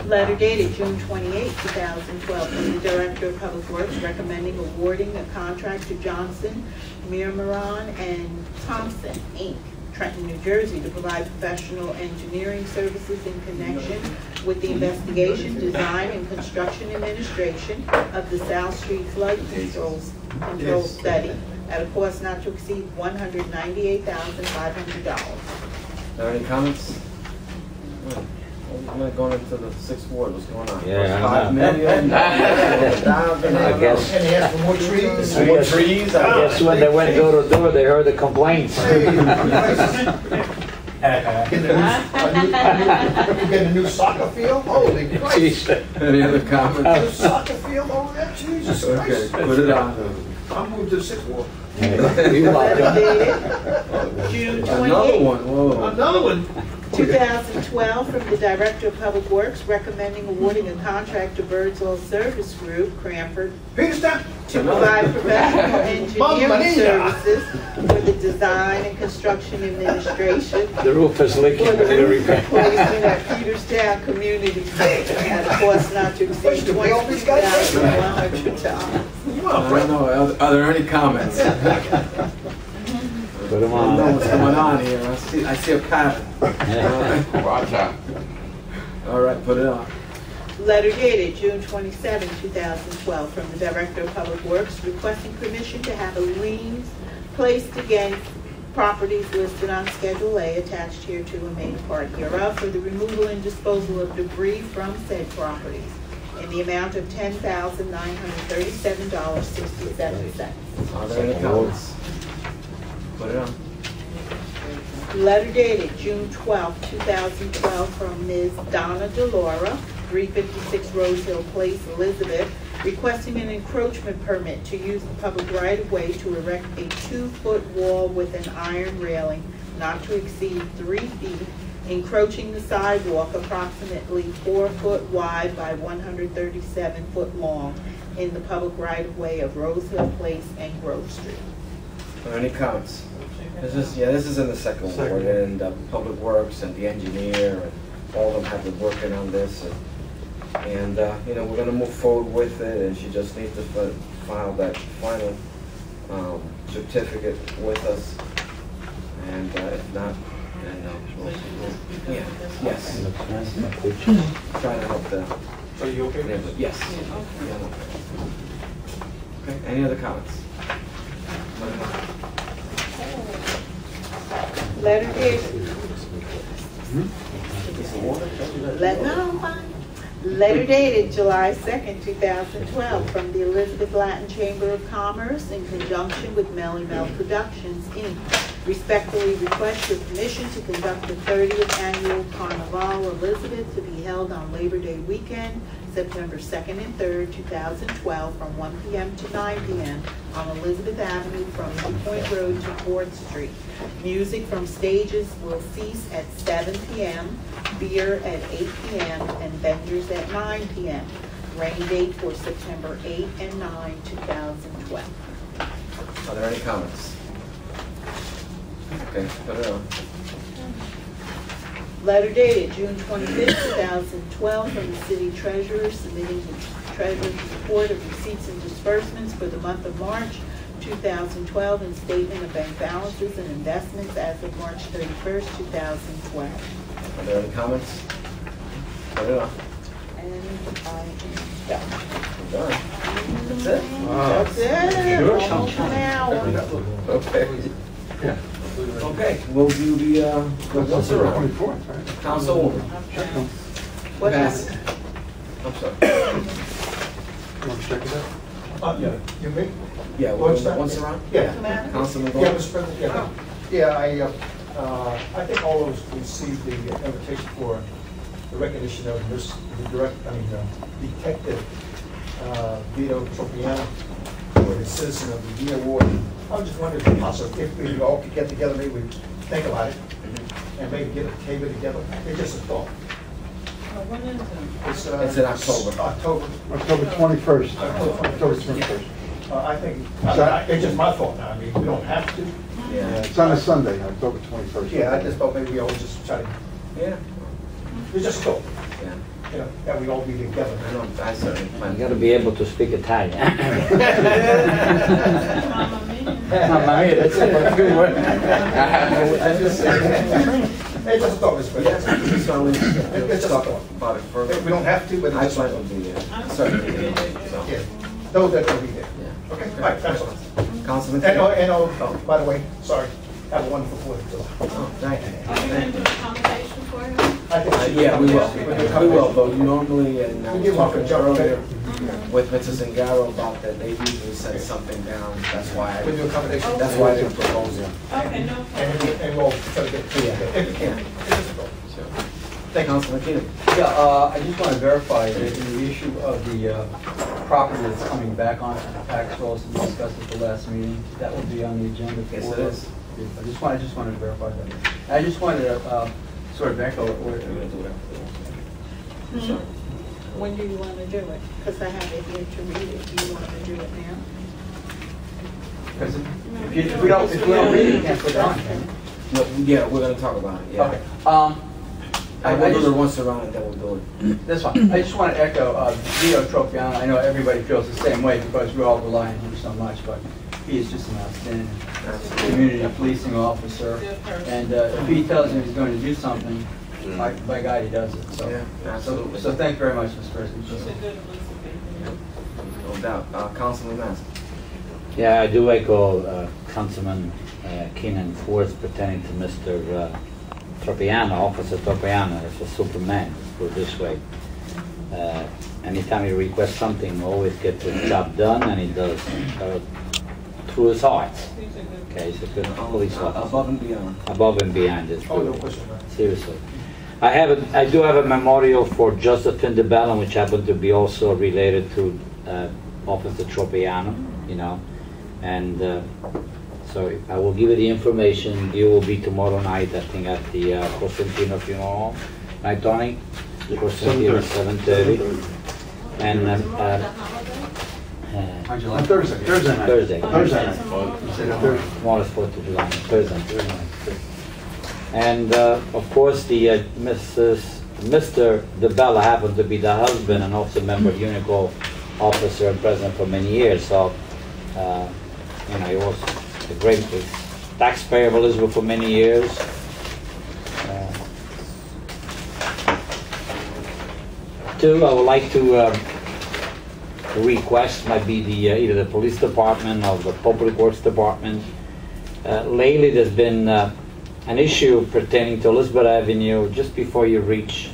Letter dated June 28, 2012, from the Director of Public Works, recommending awarding a contract to Johnson, Miramaran, and Thompson, Inc., Trenton, New Jersey, to provide professional engineering services in connection with the investigation, design, and construction administration of the South Street Flood Control Study at a cost not to exceed $198,500. Are there any comments? I'm going into the 6th Ward, what's going on? Yeah, I $5 know. million. I guess. And he asked for more trees? More trees? I guess when they went door to door, they heard the complaints. Getting a new soccer field? Holy Christ! Any other New comments? soccer field over there? Jesus Okay, Christ! put it on. I'm moving to the 6th Ward. You're Letter welcome. dated June 28. Another one, whoa. Another one? 2012, from the Director of Public Works, recommending awarding a contract to Birdsall Service Group, Cranford, to provide professional engineering services for the design and construction administration The roof is leaking. for the We're roof repairing. replacement at Peterstown Community Center at a cost not to exceed $22,100. I don't know, are there any comments? Put 'em I don't know what's on. going on here. I see a pattern. Watch out. All right, put it on. Letter dated June 27, 2012, from the Director of Public Works requesting permission to have a liens placed against properties listed on Schedule A attached here to and made a part hereof for the removal and disposal of debris from said properties in the amount of $10,937.67. Are there any comments? Put it on. Letter dated June 12, 2012, from Ms. Donna Delora, 356 Rose Hill Place, Elizabeth, requesting an encroachment permit to use the public right-of-way to erect a 2-foot wall with an iron railing not to exceed 3 feet, encroaching the sidewalk approximately 4 foot wide by 137 foot long in the public right-of-way of Rose Hill Place and Grove Street. Are there any comments? This is in the second ward, and Public Works and the engineer and all of them have been working on this, and you know, we're gonna move forward with it, and she just needs to file that final certificate with us, and if not, then yes, trying to help the. Are you okay? Yes. Yeah, I'm okay. Okay, any other comments? Letter dated. Letter dated July 2nd, 2012, from the Elizabeth Latin Chamber of Commerce in conjunction with Melly Mel Productions, Inc. Respectfully request your permission to conduct the 30th Annual Carnival Elizabeth to be held on Labor Day weekend, September 2nd and 3rd, 2012, from 1 p.m. to 9 p.m. on Elizabeth Avenue from New Point Road to 4th Street. Music from stages will cease at 7 p.m., beer at 8 p.m., and vendors at 9 p.m. Rain date for September 8 and 9, 2012. Are there any comments? Okay, put it on. Letter dated June 25, 2012, from the city treasurer submitting the treasurer's report of receipts and disbursements for the month of March 2012 and statement of bank balances and investments as of March 31st, 2012. Are there any comments? Put it on. And I am done. I'm done. That's it? That's it. Almost an hour. Okay. Okay, we'll do the what's around? Councilwoman. What Pass. is it? I'm sorry. Yeah, you may? Yeah, What's that? once around? Yeah. Councilman Yeah, Gold? Mr. President, yeah. I think all of us received the invitation for the recognition of Detective Vito Tropiano for the Citizen of the Year Award. I was just wondering if possible, if we all could get together, maybe we'd think about it and maybe get a table together. It's just a thought. When is it? It's in October. October 21st. October 21st. I think, it's just my thought now. I mean, we don't have to. Yeah. It's on a Sunday, October 21st. Yeah, I just thought maybe we all just try to, Yeah. it's just a thought, Yeah. you know, that we all be together. I know, I certainly plan. You gotta be able to speak Italian. Mamma mia. Mamma mia, that's a good word. It's just a thought, Mr. Yes, President. so we It's just a talk thought. about it further. We don't have to, but I it's just a plan to thought. be there, certainly, so. Yeah, those that will be there. Yeah. Okay, all right, that's all. Councilman? And by the way, sorry, have a wonderful 4th of July. Oh, thank you. Are you gonna do a accommodation for him? I think we should Yeah, we will. do We a will, but normally, and I We was give one for talking Joe earlier with Mr. Zingaro about that, they usually send something down, that's why, We do accommodation. that's why they're proposing. Okay, no problem. And we'll try to get it together. If we can. It's just a thought. Thank you, Councilman Keenan. Yeah, I just want to verify that in the issue of the property that's coming back on tax rolls and discussed at the last meeting, that will be on the agenda for. Yes, it is. I just wanted to verify that. I just wanted to sort of echo what We're gonna do it after. Sure. When do you want to do it? Because I have it here to read it. Do you want to do it now? because if we don't read it, we can't put it on. No, yeah, we're gonna talk about it, yeah. Okay. We'll do just- the once around and then we'll do it. That's fine. I just want to echo Vito Tropiano. I know everybody feels the same way because we all rely on him so much, but he is just an outstanding community policing officer. And if he tells you he's going to do something, by God, he does it. So, Yeah, absolutely. so thank you very much, Mr. President. She's a good Elizabeth. No doubt. Councilman Master. Yeah, I do echo Councilman Keenan's words pertaining to Mr. Tropiano, Officer Tropiano. It's a superman, let's put it this way. Anytime he requests something, he always gets the job done, and he does through his heart. She's a good. Okay, he's a good police officer. Above and beyond. Above and beyond this. Oh, no question about it. Seriously. I do have a memorial for Josephine DeBellum, which happened to be also related to Officer Tropiano, you know. And so I will give you the information. You will be tomorrow night, I think, at the Cosentino Funeral Home. Right, Tony? Cosentino, 7:30. And Angela. On Thursday. Thursday night. Thursday. Thursday night. Tomorrow's 4th of July, Thursday night. And of course, the Mr. DeBella happened to be the husband and also member of Unico officer and president for many years. So, you know, he was a great taxpayer of Elizabeth for many years. Two, I would like to request might be the either the police department or the public works department. Lately, there's been an issue pertaining to Elizabeth Avenue just before you reach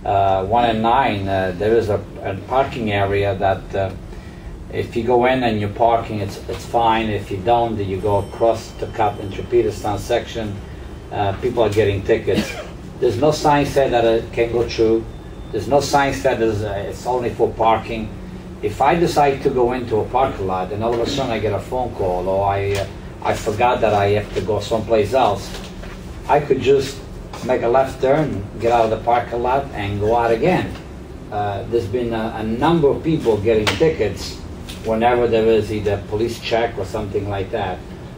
1 and 9. There is a parking area that if you go in and you're parking, it's fine. If you don't, then you go across to cut into Peterstown section. People are getting tickets. There's no sign said that it can go through. There's no sign said it's only for parking. If I decide to go into a parking lot and all of a sudden I get a phone call or I forgot that I have to go someplace else, I could just make a left turn, get out of the parking lot, and go out again. There's been a number of people getting tickets whenever there is either police check or something like that.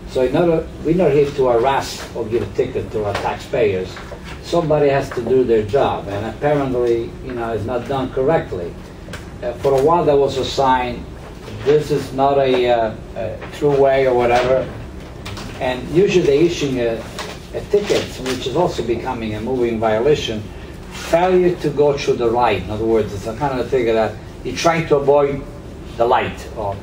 So we're not here to harass or give a ticket to our taxpayers. Somebody has to do their job, and apparently, you know, it's not done correctly. For a while, there was a sign, "This is not a true way" or whatever, and usually they issue a ticket, which is also becoming a moving violation. Failure to go through the light. In other words, it's a kind of ticket that you're trying to avoid the light. Or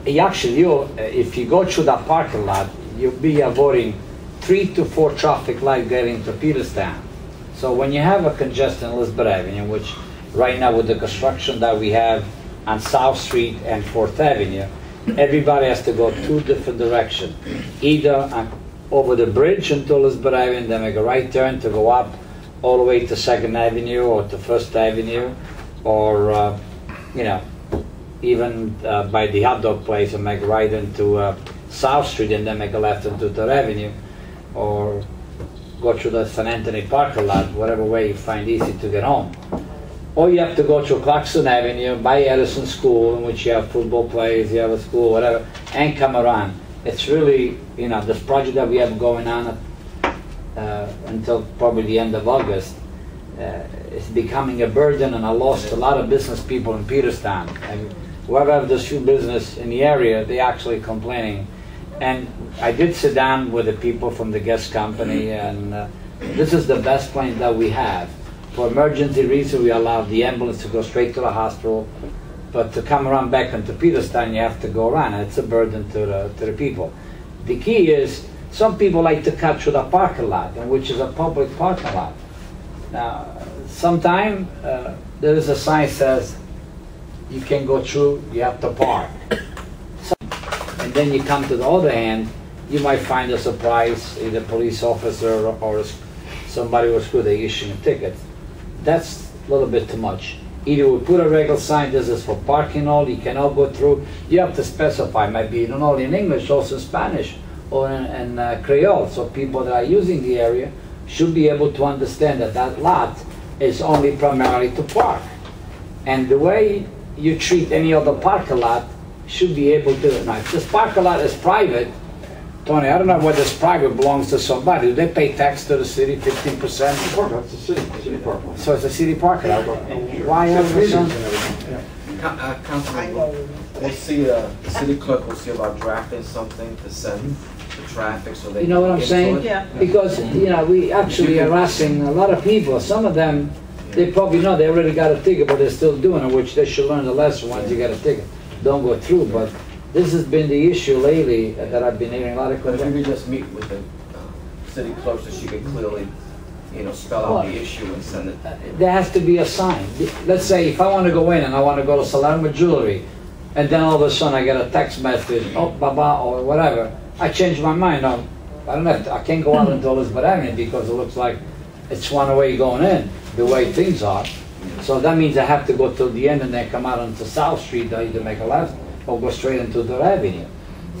if you go through that parking lot, you'll be avoiding 3 to 4 traffic lights getting to Peterstown. So when you have a congestion on Elizabeth Avenue, which right now with the construction that we have on South Street and 4th Avenue, everybody has to go 2 different directions. Either over the bridge into Elizabeth Avenue, then make a right turn to go up all the way to 2nd Avenue or to 1st Avenue, or you know, even by the hot dog place and make a right into South Street and then make a left into 3rd Avenue, or go through the St. Anthony parking lot, whatever way you find easy to get home. Or you have to go through Clarkson Avenue, by Edison School, in which you have football plays, you have a school, whatever, and come around. It's really, you know, this project that we have going on until probably the end of August, it's becoming a burden, and I lost a lot of business people in Peterstown. And whoever have this few business in the area, they actually complaining. And I did sit down with the people from the guest company, and this is the best plan that we have. For emergency reasons, we allow the ambulance to go straight to the hospital, but to come around back into Peterstown, you have to go around. It's a burden to the people. The key is, some people like to cut through the parking lot, which is a public parking lot. Now, sometimes there is a sign that says, you can go through, you have to park. And then you come to the other hand, you might find a surprise, either police officer or somebody was good at issuing tickets. That's a little bit too much. Either we put a regular sign, this is for parking only, you cannot go through. You have to specify, maybe not only in English, also in Spanish or in Creole, so people that are using the area should be able to understand that that lot is only primarily to park. And the way you treat any other parking lot should be able to. Now, if this parking lot is private, Tony, I don't know whether this private belongs to somebody. Do they pay tax to the city, 15%? It's a city park. So it's a city parking lot. Why have this on? Councilman, we'll see, the city clerk will see about drafting something to send the traffic so they. You know what I'm can saying? get to it. Yeah. Because, you know, we actually are harassing a lot of people. Some of them, they probably know they already got a ticket, but they're still doing it, which they should learn the lesson once you get a ticket. Don't go through, but this has been the issue lately that I've been hearing a lot of But if you complaints. could just meet with the city clerk so she could clearly, spell out the issue and send it. There has to be a sign. Let's say if I want to go in and I want to go to Salerno Jewelry, and then all of a sudden I get a text message, oh, baba, or whatever, I change my mind. I don't have to, I can't go out into Elizabeth Avenue because it looks like it's one way going in, the way things are. So that means I have to go till the end and then come out onto South Street, either make a left or go straight into the Avenue.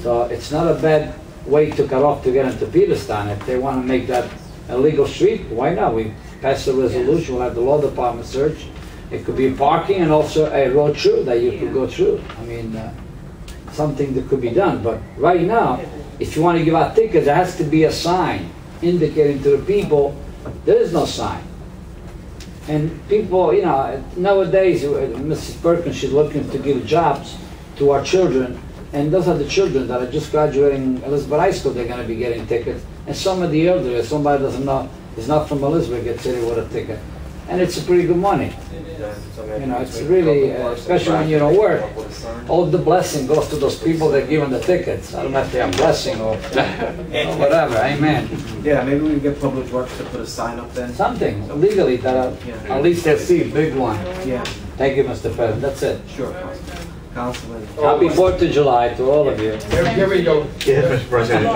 So it's not a bad way to cut off to get into Peterstown. If they want to make that a legal street, why not? We pass a resolution, we'll have the law department search. It could be parking and also a road through that you could go through. I mean, something that could be done. But right now, if you want to give out tickets, there has to be a sign indicating to the people there is no sign. And people, nowadays, Mrs. Perkins, she's looking to give jobs to our children, and those are the children that are just graduating Elizabeth High School. They're going to be getting tickets, and some of the elderly, if somebody doesn't know, is not from Elizabeth, gets hit with a ticket, and it's pretty good money. Yeah, so maybe It's between really, public works and especially when you don't traffic, work. come up with a sign. All the blessing goes to those people that give them the tickets. I don't know if they're a blessing or whatever. Amen. Yeah, maybe we can get public works to put a sign up then. Something legally that at least they'll see a big one. Yeah, Thank you, Mr. President. That's it. sure, Councilman. Happy 4th of July to all of you. Here we go. Yes, Mr. President.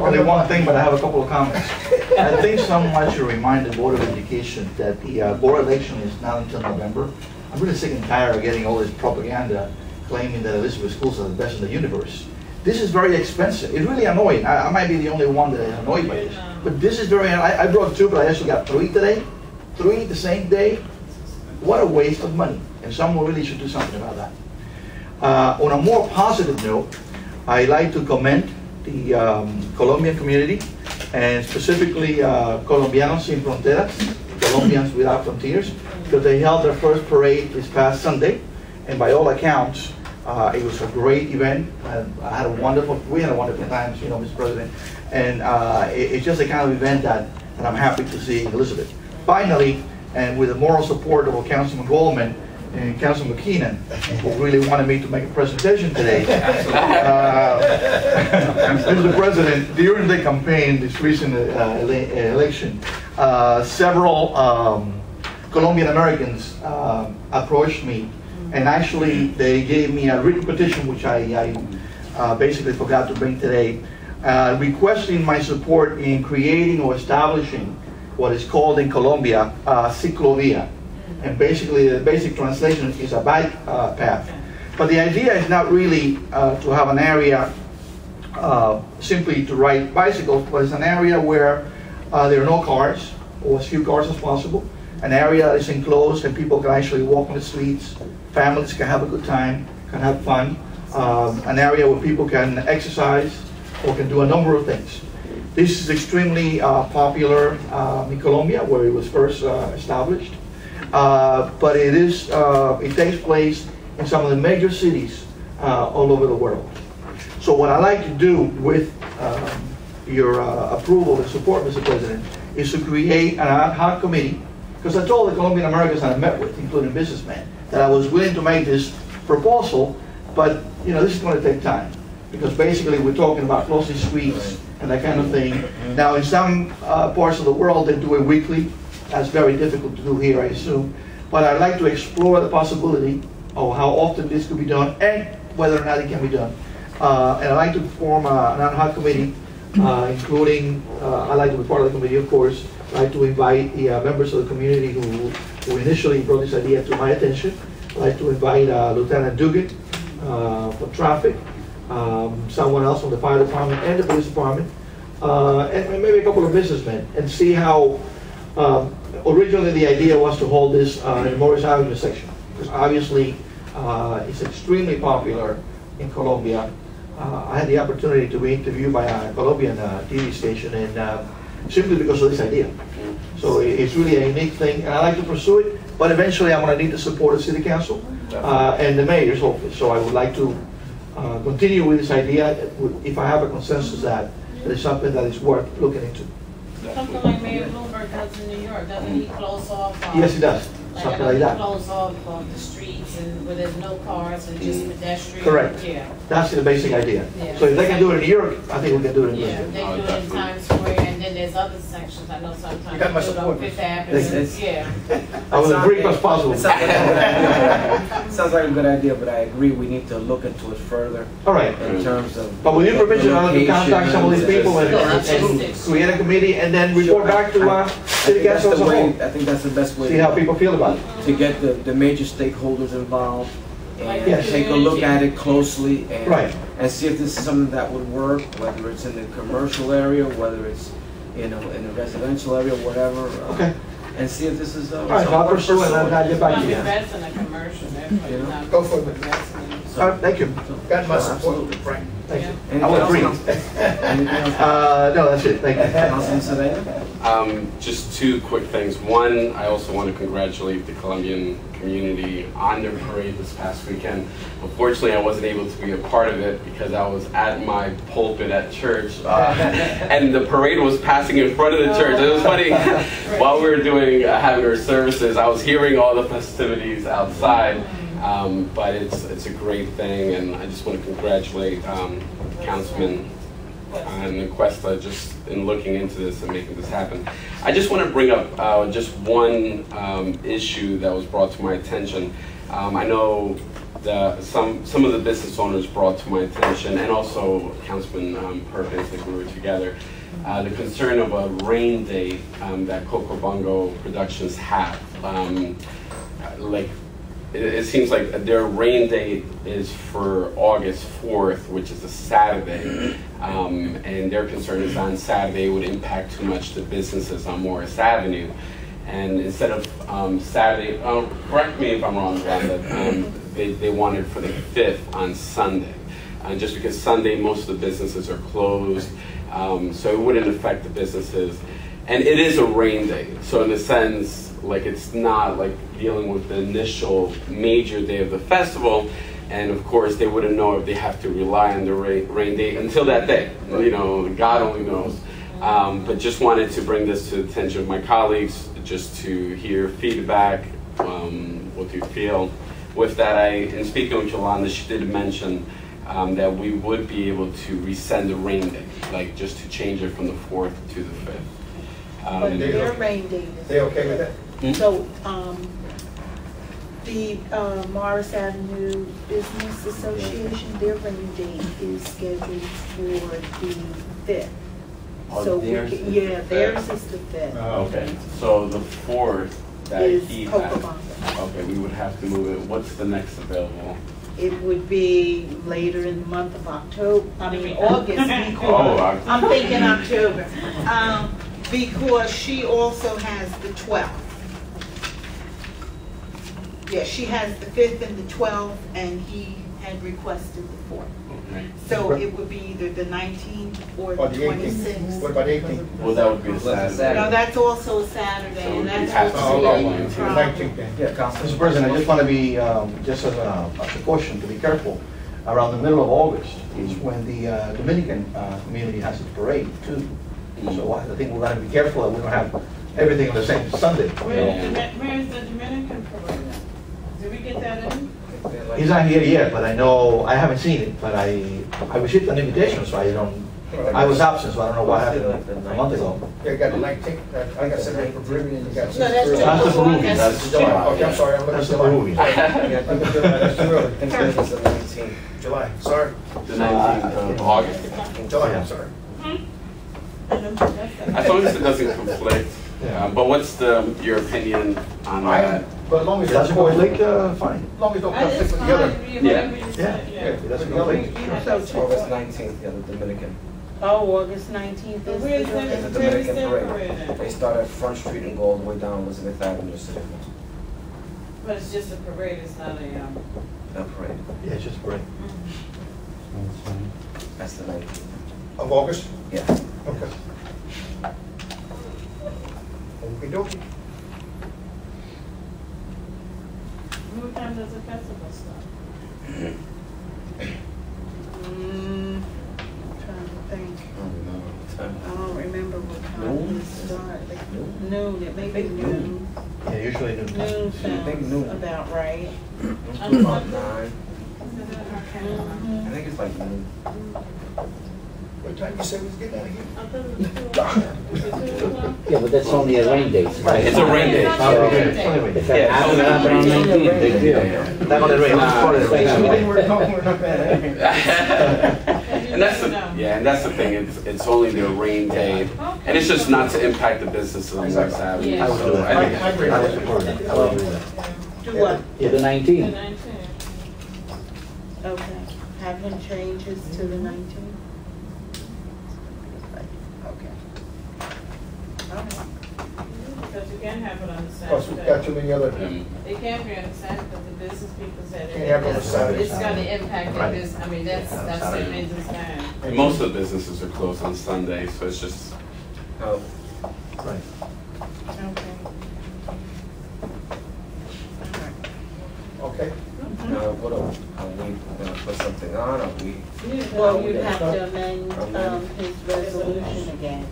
Only one thing, but I have a couple of comments. I think someone should remind the Board of Education that the board election is not until November. I'm really sick and tired of getting all this propaganda claiming that Elizabeth schools are the best in the universe. This is very expensive. It's really annoying. I might be the only one that is annoyed by this. But this is very, I brought 2, but I actually got 3 today. 3 the same day. What a waste of money. And someone really should do something about that. On a more positive note, I like to commend the Colombian community, and specifically Colombianos Sin Fronteras, Colombians Without Frontiers, because they held their first parade this past Sunday, and by all accounts, it was a great event. We had a wonderful time, Mr. President, and it's just the kind of event that I'm happy to see in Elizabeth. Finally, and with the moral support of Councilman Goldman and Councilman McKeenan, who really wanted me to make a presentation today. Mr. President, during the campaign, this recent election, several Colombian Americans approached me, and actually they gave me a written petition, which I basically forgot to bring today, requesting my support in creating or establishing what is called in Colombia ciclovia. And basically the basic translation is a bike path. But the idea is not really to have an area simply to ride bicycles, but it's an area where there are no cars, or as few cars as possible. An area that is enclosed and people can actually walk on the streets, families can have a good time, can have fun. An area where people can exercise or can do a number of things. This is extremely popular in Colombia, where it was first established. But it takes place in some of the major cities all over the world. So what I like to do with your approval and support, Mr. President, is to create an ad hoc committee, because I told the Colombian Americans I met with, including businessmen, that I was willing to make this proposal, but this is going to take time, because basically we're talking about closing streets and that kind of thing. Now in some parts of the world they do it weekly. That's very difficult to do here, I assume. But I'd like to explore the possibility of how often this could be done and whether or not it can be done. And I'd like to form an ad hoc committee, including, I'd like to be part of the committee, of course. I'd like to invite the members of the community who initially brought this idea to my attention. I'd like to invite Lieutenant Dugan for traffic, someone else from the fire department and the police department, and maybe a couple of businessmen, and see how, originally the idea was to hold this in the Morris Avenue section, because obviously it's extremely popular in Colombia. I had the opportunity to be interviewed by a Colombian TV station, and simply because of this idea. So it's really a unique thing, and I like to pursue it, but eventually I'm going to need the support of City Council and the Mayor's office. So I would like to continue with this idea if I have a consensus that it is something that is worth looking into. Something like Mayor Bloomberg does in New York, doesn't he close off? Yes, it does. Something like that. Close off the streets and where there's no cars and just pedestrians. Correct. Yeah. That's the basic idea. Yeah. So if they can do it in New York, I think we can do it in Yeah, Lisbon. they do it in Times Square, and then there's other sections, I know sometimes You got my they do it on support. Fifth Avenue, yeah. I was as brief as possible. It sounds like a good idea. Sounds like a good idea, but I agree, we need to look into it further All right. in terms of. But with your permission, I'll have to contact some of these people and create a committee and then report back to City Council as a whole. I think that's the best way. See how people feel about it. To get the major stakeholders involved and Yes. take a look at it closely and, Right. and see if this is something that would work, whether it's in the commercial area, whether it's, in a residential area, whatever. Okay. And see if this is. All right, so I'll pursue it and I'll get back to you. Invest in a commercial, that's You know? not. Go for it. So- All right, thank you. Got my support, Absolutely. Frank. Thank you. Anything I would else, agree. Anything else? No, that's it. Thank you. Councilman Sedana? Just two quick things. One, I also want to congratulate the Colombian community on their parade this past weekend. Unfortunately, I wasn't able to be a part of it because I was at my pulpit at church, and the parade was passing in front of the church. It was funny. While we were doing having our services, I was hearing all the festivities outside. But it's a great thing, and I just want to congratulate Councilman Cuesta just in looking into this and making this happen. I just want to bring up just one issue that was brought to my attention. I know that some of the business owners brought to my attention, and also Councilman Perkins, like we were together, the concern of a rain date that Coco Bongo Productions have. It seems like their rain date is for August 4th, which is a Saturday, and their concern is on Saturday would impact too much the businesses on Morris Avenue. And instead of Saturday, correct me if I'm wrong, Rhonda, they wanted for the 5th on Sunday. Just because Sunday most of the businesses are closed, so it wouldn't affect the businesses. And it is a rain day, so in a sense, like it's not like dealing with the initial major day of the festival, and of course they wouldn't know if they have to rely on the rain day until that day. You know, God only knows. But just wanted to bring this to the attention of my colleagues, just to hear feedback, what do you feel. With that, in speaking with Yolanda, she did mention that we would be able to resend the rain day, like just to change it from the 4th to the 5th. But their rain date is. They okay with that? So, the Morris Avenue Business Association, their rain date is scheduled for the 5th. Oh, So, theirs is the yeah, 5th. theirs is the 5th. Okay, so the 4th that Is he Coco has. Bongo. Okay, we would have to move it. What's the next available? It would be later in the month of October, August, because, Oh, I'm thinking October. Because she also has the 12th. Yeah, she has the 5th and the 12th, and he had requested the 4th. okay. So it would be either the 19th or the Or the 18th? 26th. What about 18th? Well, that would be a Saturday. No, that's also a Saturday, So and it that's has to also be a on the problem. 19th then. Yeah, Councilman. Mr. President, I just want to be, just as a precaution, to be careful. Around the middle of August is when the Dominican community has its parade too. So I think we're going to be careful that we don't have everything on the same Sunday. Where's the Dominican parade? Did we get that in? He's not here yet, but I know, I haven't seen it, but I received an invitation, so I was absent, so I don't know what happened a month ago. Yeah, got the 19th, I got something for Peruvian. No, that's That's the Peruvian, that's July, okay, I'm sorry, I'm looking at That's the July. Peruvian. That's too early. Thanksgiving is the 19th. July, sorry, The 19th of August. July, I'm sorry. As long as it doesn't conflict. But what's your opinion on that? But as long as It doesn't conflict, fine. As long as it don't conflict It's with the other. fine, whatever you said, Yeah, it doesn't conflict. So, August 19th, yeah, the Dominican. Oh, August 19th is Where's the that? It's the Where is Dominican that parade. parade at? They start at Front Street and go all the way down Elizabeth Avenue, City Hall. But it's just a parade, it's not a, That parade. Yeah, it's just break. That's the 19th. Of August? Yeah. Okay. Okey-dokey. what time does the festival start? Trying to think. I I don't remember what time Noon? it started. Noon? Noon, it may be noon. Yeah, usually do. Noon think sounds noon. about right. don't know. About 9. I think it's like noon. What time you say we was getting out of here? I thought it was 2 o'clock. Is it 2 o'clock? Yeah, but that's only a rain date. Right? It's a rain date. It's Oh, not a okay. rain date. If that happens to happen on 19, big deal. Not gonna rain. Let's call it a rain. We're not bad. And that's the, No. yeah, and that's the thing, it's only the rain day, and it's just not to impact the business of Morris Avenue. Yeah. So I think- I agree. I would support that. I would agree with that. Do what? Yeah, the The 19th. 19th. Okay. Have him changes to the 19th? Okay. All right. Because you can't have it on the Plus, we've got Saturday. too many other, It can't be on the Saturday because the business people said Can't have it on it's Saturday. gonna impact their Right. business, I mean, that's the business time. And most of the businesses are closed on Sunday, so it's just, Oh, Right. Okay. okay? what are we gonna put something on? Are we, Well, you'd have to amend his resolution again.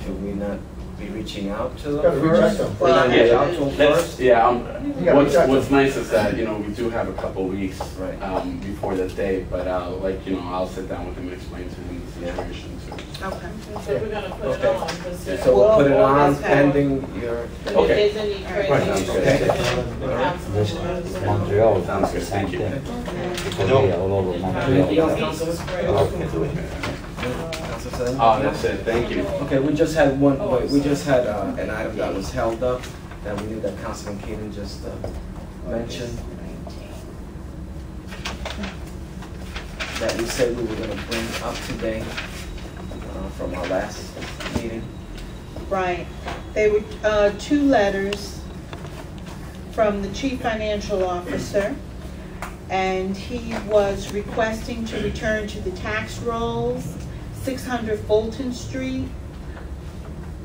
should we not be reaching out to them Gotta reach out first? to them. Well, Reach out to them let's, first? yeah, You gotta reach out to what's them. nice is that, you know, we do have a couple weeks, Right. before the date, but like, you know, I'll sit down with him and explain to him the situation too. Okay. So we're gonna put it Okay. on, because So we'll put it Well, on that's how- pending your, if Okay. there's any Right, crazy sounds issues, good. the This council. Montreal, Sounds good, the same thank you. thing. Korea, all over anything else, Montreal. Councilman? Councilman Sutton? Oh, that's it, thank you. Okay, we just had an item that was held up that we knew that Councilman Keenan just mentioned, that we said we were gonna bring up today from our last meeting. Right. They were two letters from the Chief Financial Officer, and he was requesting to return to the tax rolls, 600 Fulton Street,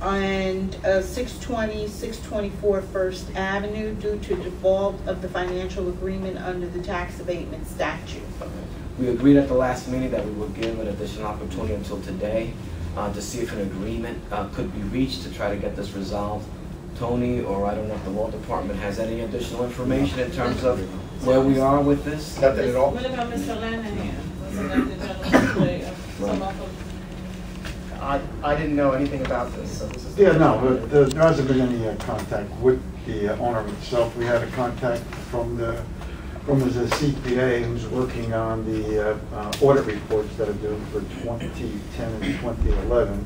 and 620, 624 First Avenue, due to default of the financial agreement under the tax abatement statute. We agreed at the last meeting that we would give an additional opportunity until today to see if an agreement could be reached to try to get this resolved. Tony, or I don't know if the law department has any additional information in terms of where we are with this? Nothing at all? What about Mr. Lanahan? Wasn't that the gentleman today, some of them? I didn't know anything about this, so this is. Yeah, no, but there hasn't been any contact with the owner himself. We had a contact from his CPA who's working on the audit reports that are due for 2010 and 2011.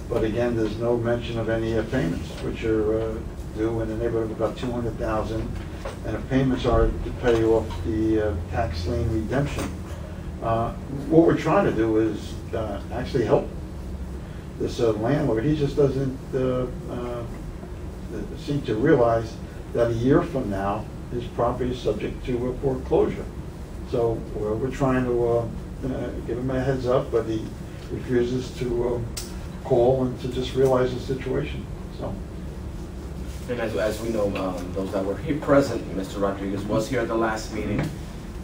But again, there's no mention of any payments, which are due in the neighborhood of about $200,000. And the payments are to pay off the tax lien redemption. What we're trying to do is actually help this landlord. He just doesn't seem to realize that a year from now, his property is subject to a foreclosure. So we're trying to give him a heads up, but he refuses to call and to just realize the situation. So. And as we know, those that were here present, Mr. Rodriguez was here at the last meeting,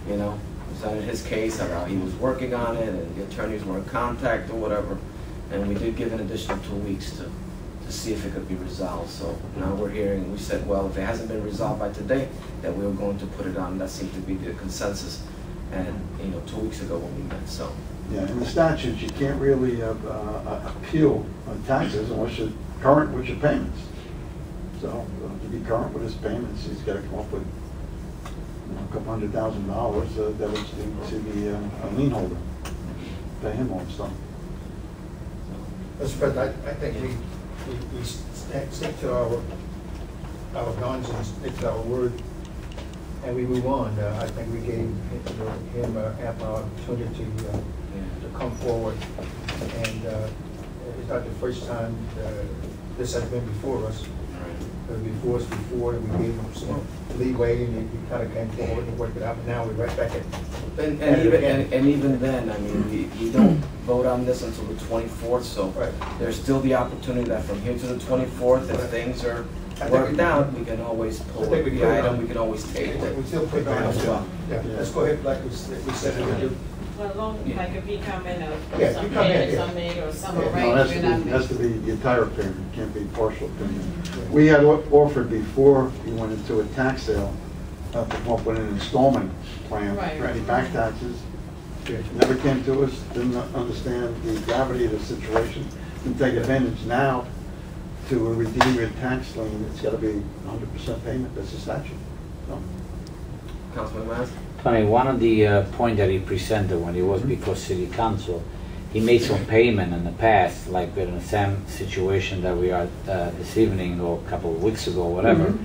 you know, presented his case, how he was working on it, and the attorneys were in contact or whatever. And we did give an additional 2 weeks to see if it could be resolved. So now we're hearing, we said, well, if it hasn't been resolved by today, then we were going to put it on. That seemed to be the consensus, and, you know, 2 weeks ago when we met, so. Yeah, in the statutes, you can't really appeal on taxes unless you're current with your payments. So to be current with his payments, he's got to come up with a couple $100,000 that was due to the lien holder. Pay him off, so. Mr. President, I think we stick to our guns and stick to our word. and we move on. I think we gave him ample opportunity to come forward. And it's not the first time this has been before us. Before us before, and we gave him some leeway, and he kind of came forward and worked it out. But now we're right back at And even then, I mean, we don't vote on this until the 24th, so Right. there's still the opportunity that from here to the 24th, if things are worked out, we can always pull think we the put it item, on. we can always table it. We still put it on as well. Yeah, let's go ahead, like we said we would do. Well, long, like if he come in, Yeah, some you come in, payments yeah. are made or some Yeah. No, it arrangement. has to be the entire payment, it can't be partial payment. We had offered before we went into a tax sale, to come up with an installment plan Right. for any back taxes. Never came to us, didn't understand the gravity of the situation, and take advantage now to redeem your tax lien, it's gotta be 100% payment, that's the statute. So, Councilman Mass? Tony, one of the point that he presented when he was before city council, he made some payment in the past, like we're in the same situation that we are this evening or a couple of weeks ago, whatever.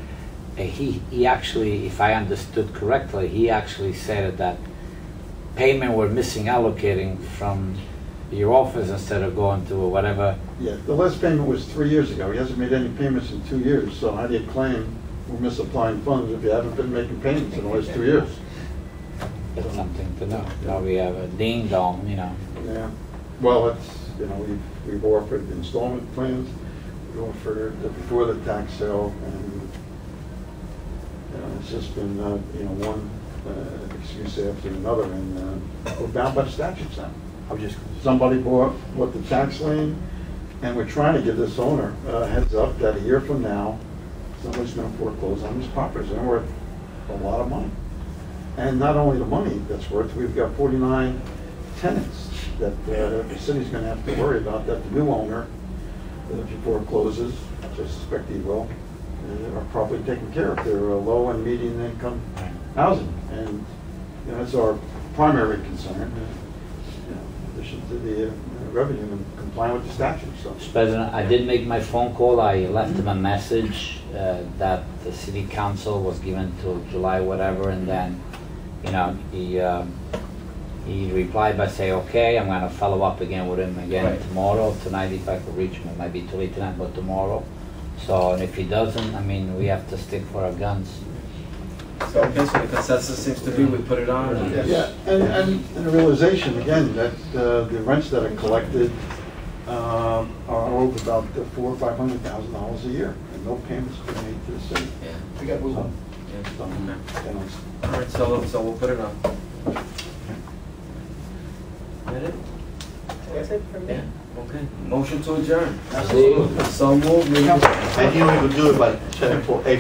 He actually, if I understood correctly, he actually said that payment were missing allocating from your office instead of going to whatever. yeah, the last payment was 3 years ago, he hasn't made any payments in 2 years, so how do you claim we're misapplying funds if you haven't been making payments in the last 2 years? That's something to know. Now we have a ding dong, you know. Yeah, well, it's, you know, we've offered installment plans, we offered before the tax sale, and, you know, it's just been, you know, one excuse after another, and we're bound by the statutes now. Somebody bought the tax lien, and we're trying to give this owner a heads up that a year from now, somebody's gonna foreclose on these properties, and they're worth a lot of money. And not only the money that's worth, we've got 49 tenants that the city's gonna have to worry about, that the new owner, if he forecloses, which I suspect he will, are probably taken care of. They're low and median income housing, and, you know, that's our primary concern, you know, in addition to the revenue and complying with the statute, so. Mr. President, I did make my phone call. I left him a message that the city council was given till July whatever, and then, you know, he replied by saying, okay, I'm gonna follow up again with him again Right. tomorrow. Tonight if I could reach him, it might be too late tonight, but tomorrow. So, and if he doesn't, I mean, we have to stick for our guns. So, okay, so the consensus seems to be we put it on. and- Yeah, and the realization, again, that the rents that are collected are over about $400,000 or $500,000 a year, and no payments being made to the city. Yeah. We got to move on. Yeah. So, you know, it's- All right, so we'll put it on. That it? That's it for me. Yeah, okay. Motion to adjourn. Absolutely. So moved. And you don't even do it by 10 for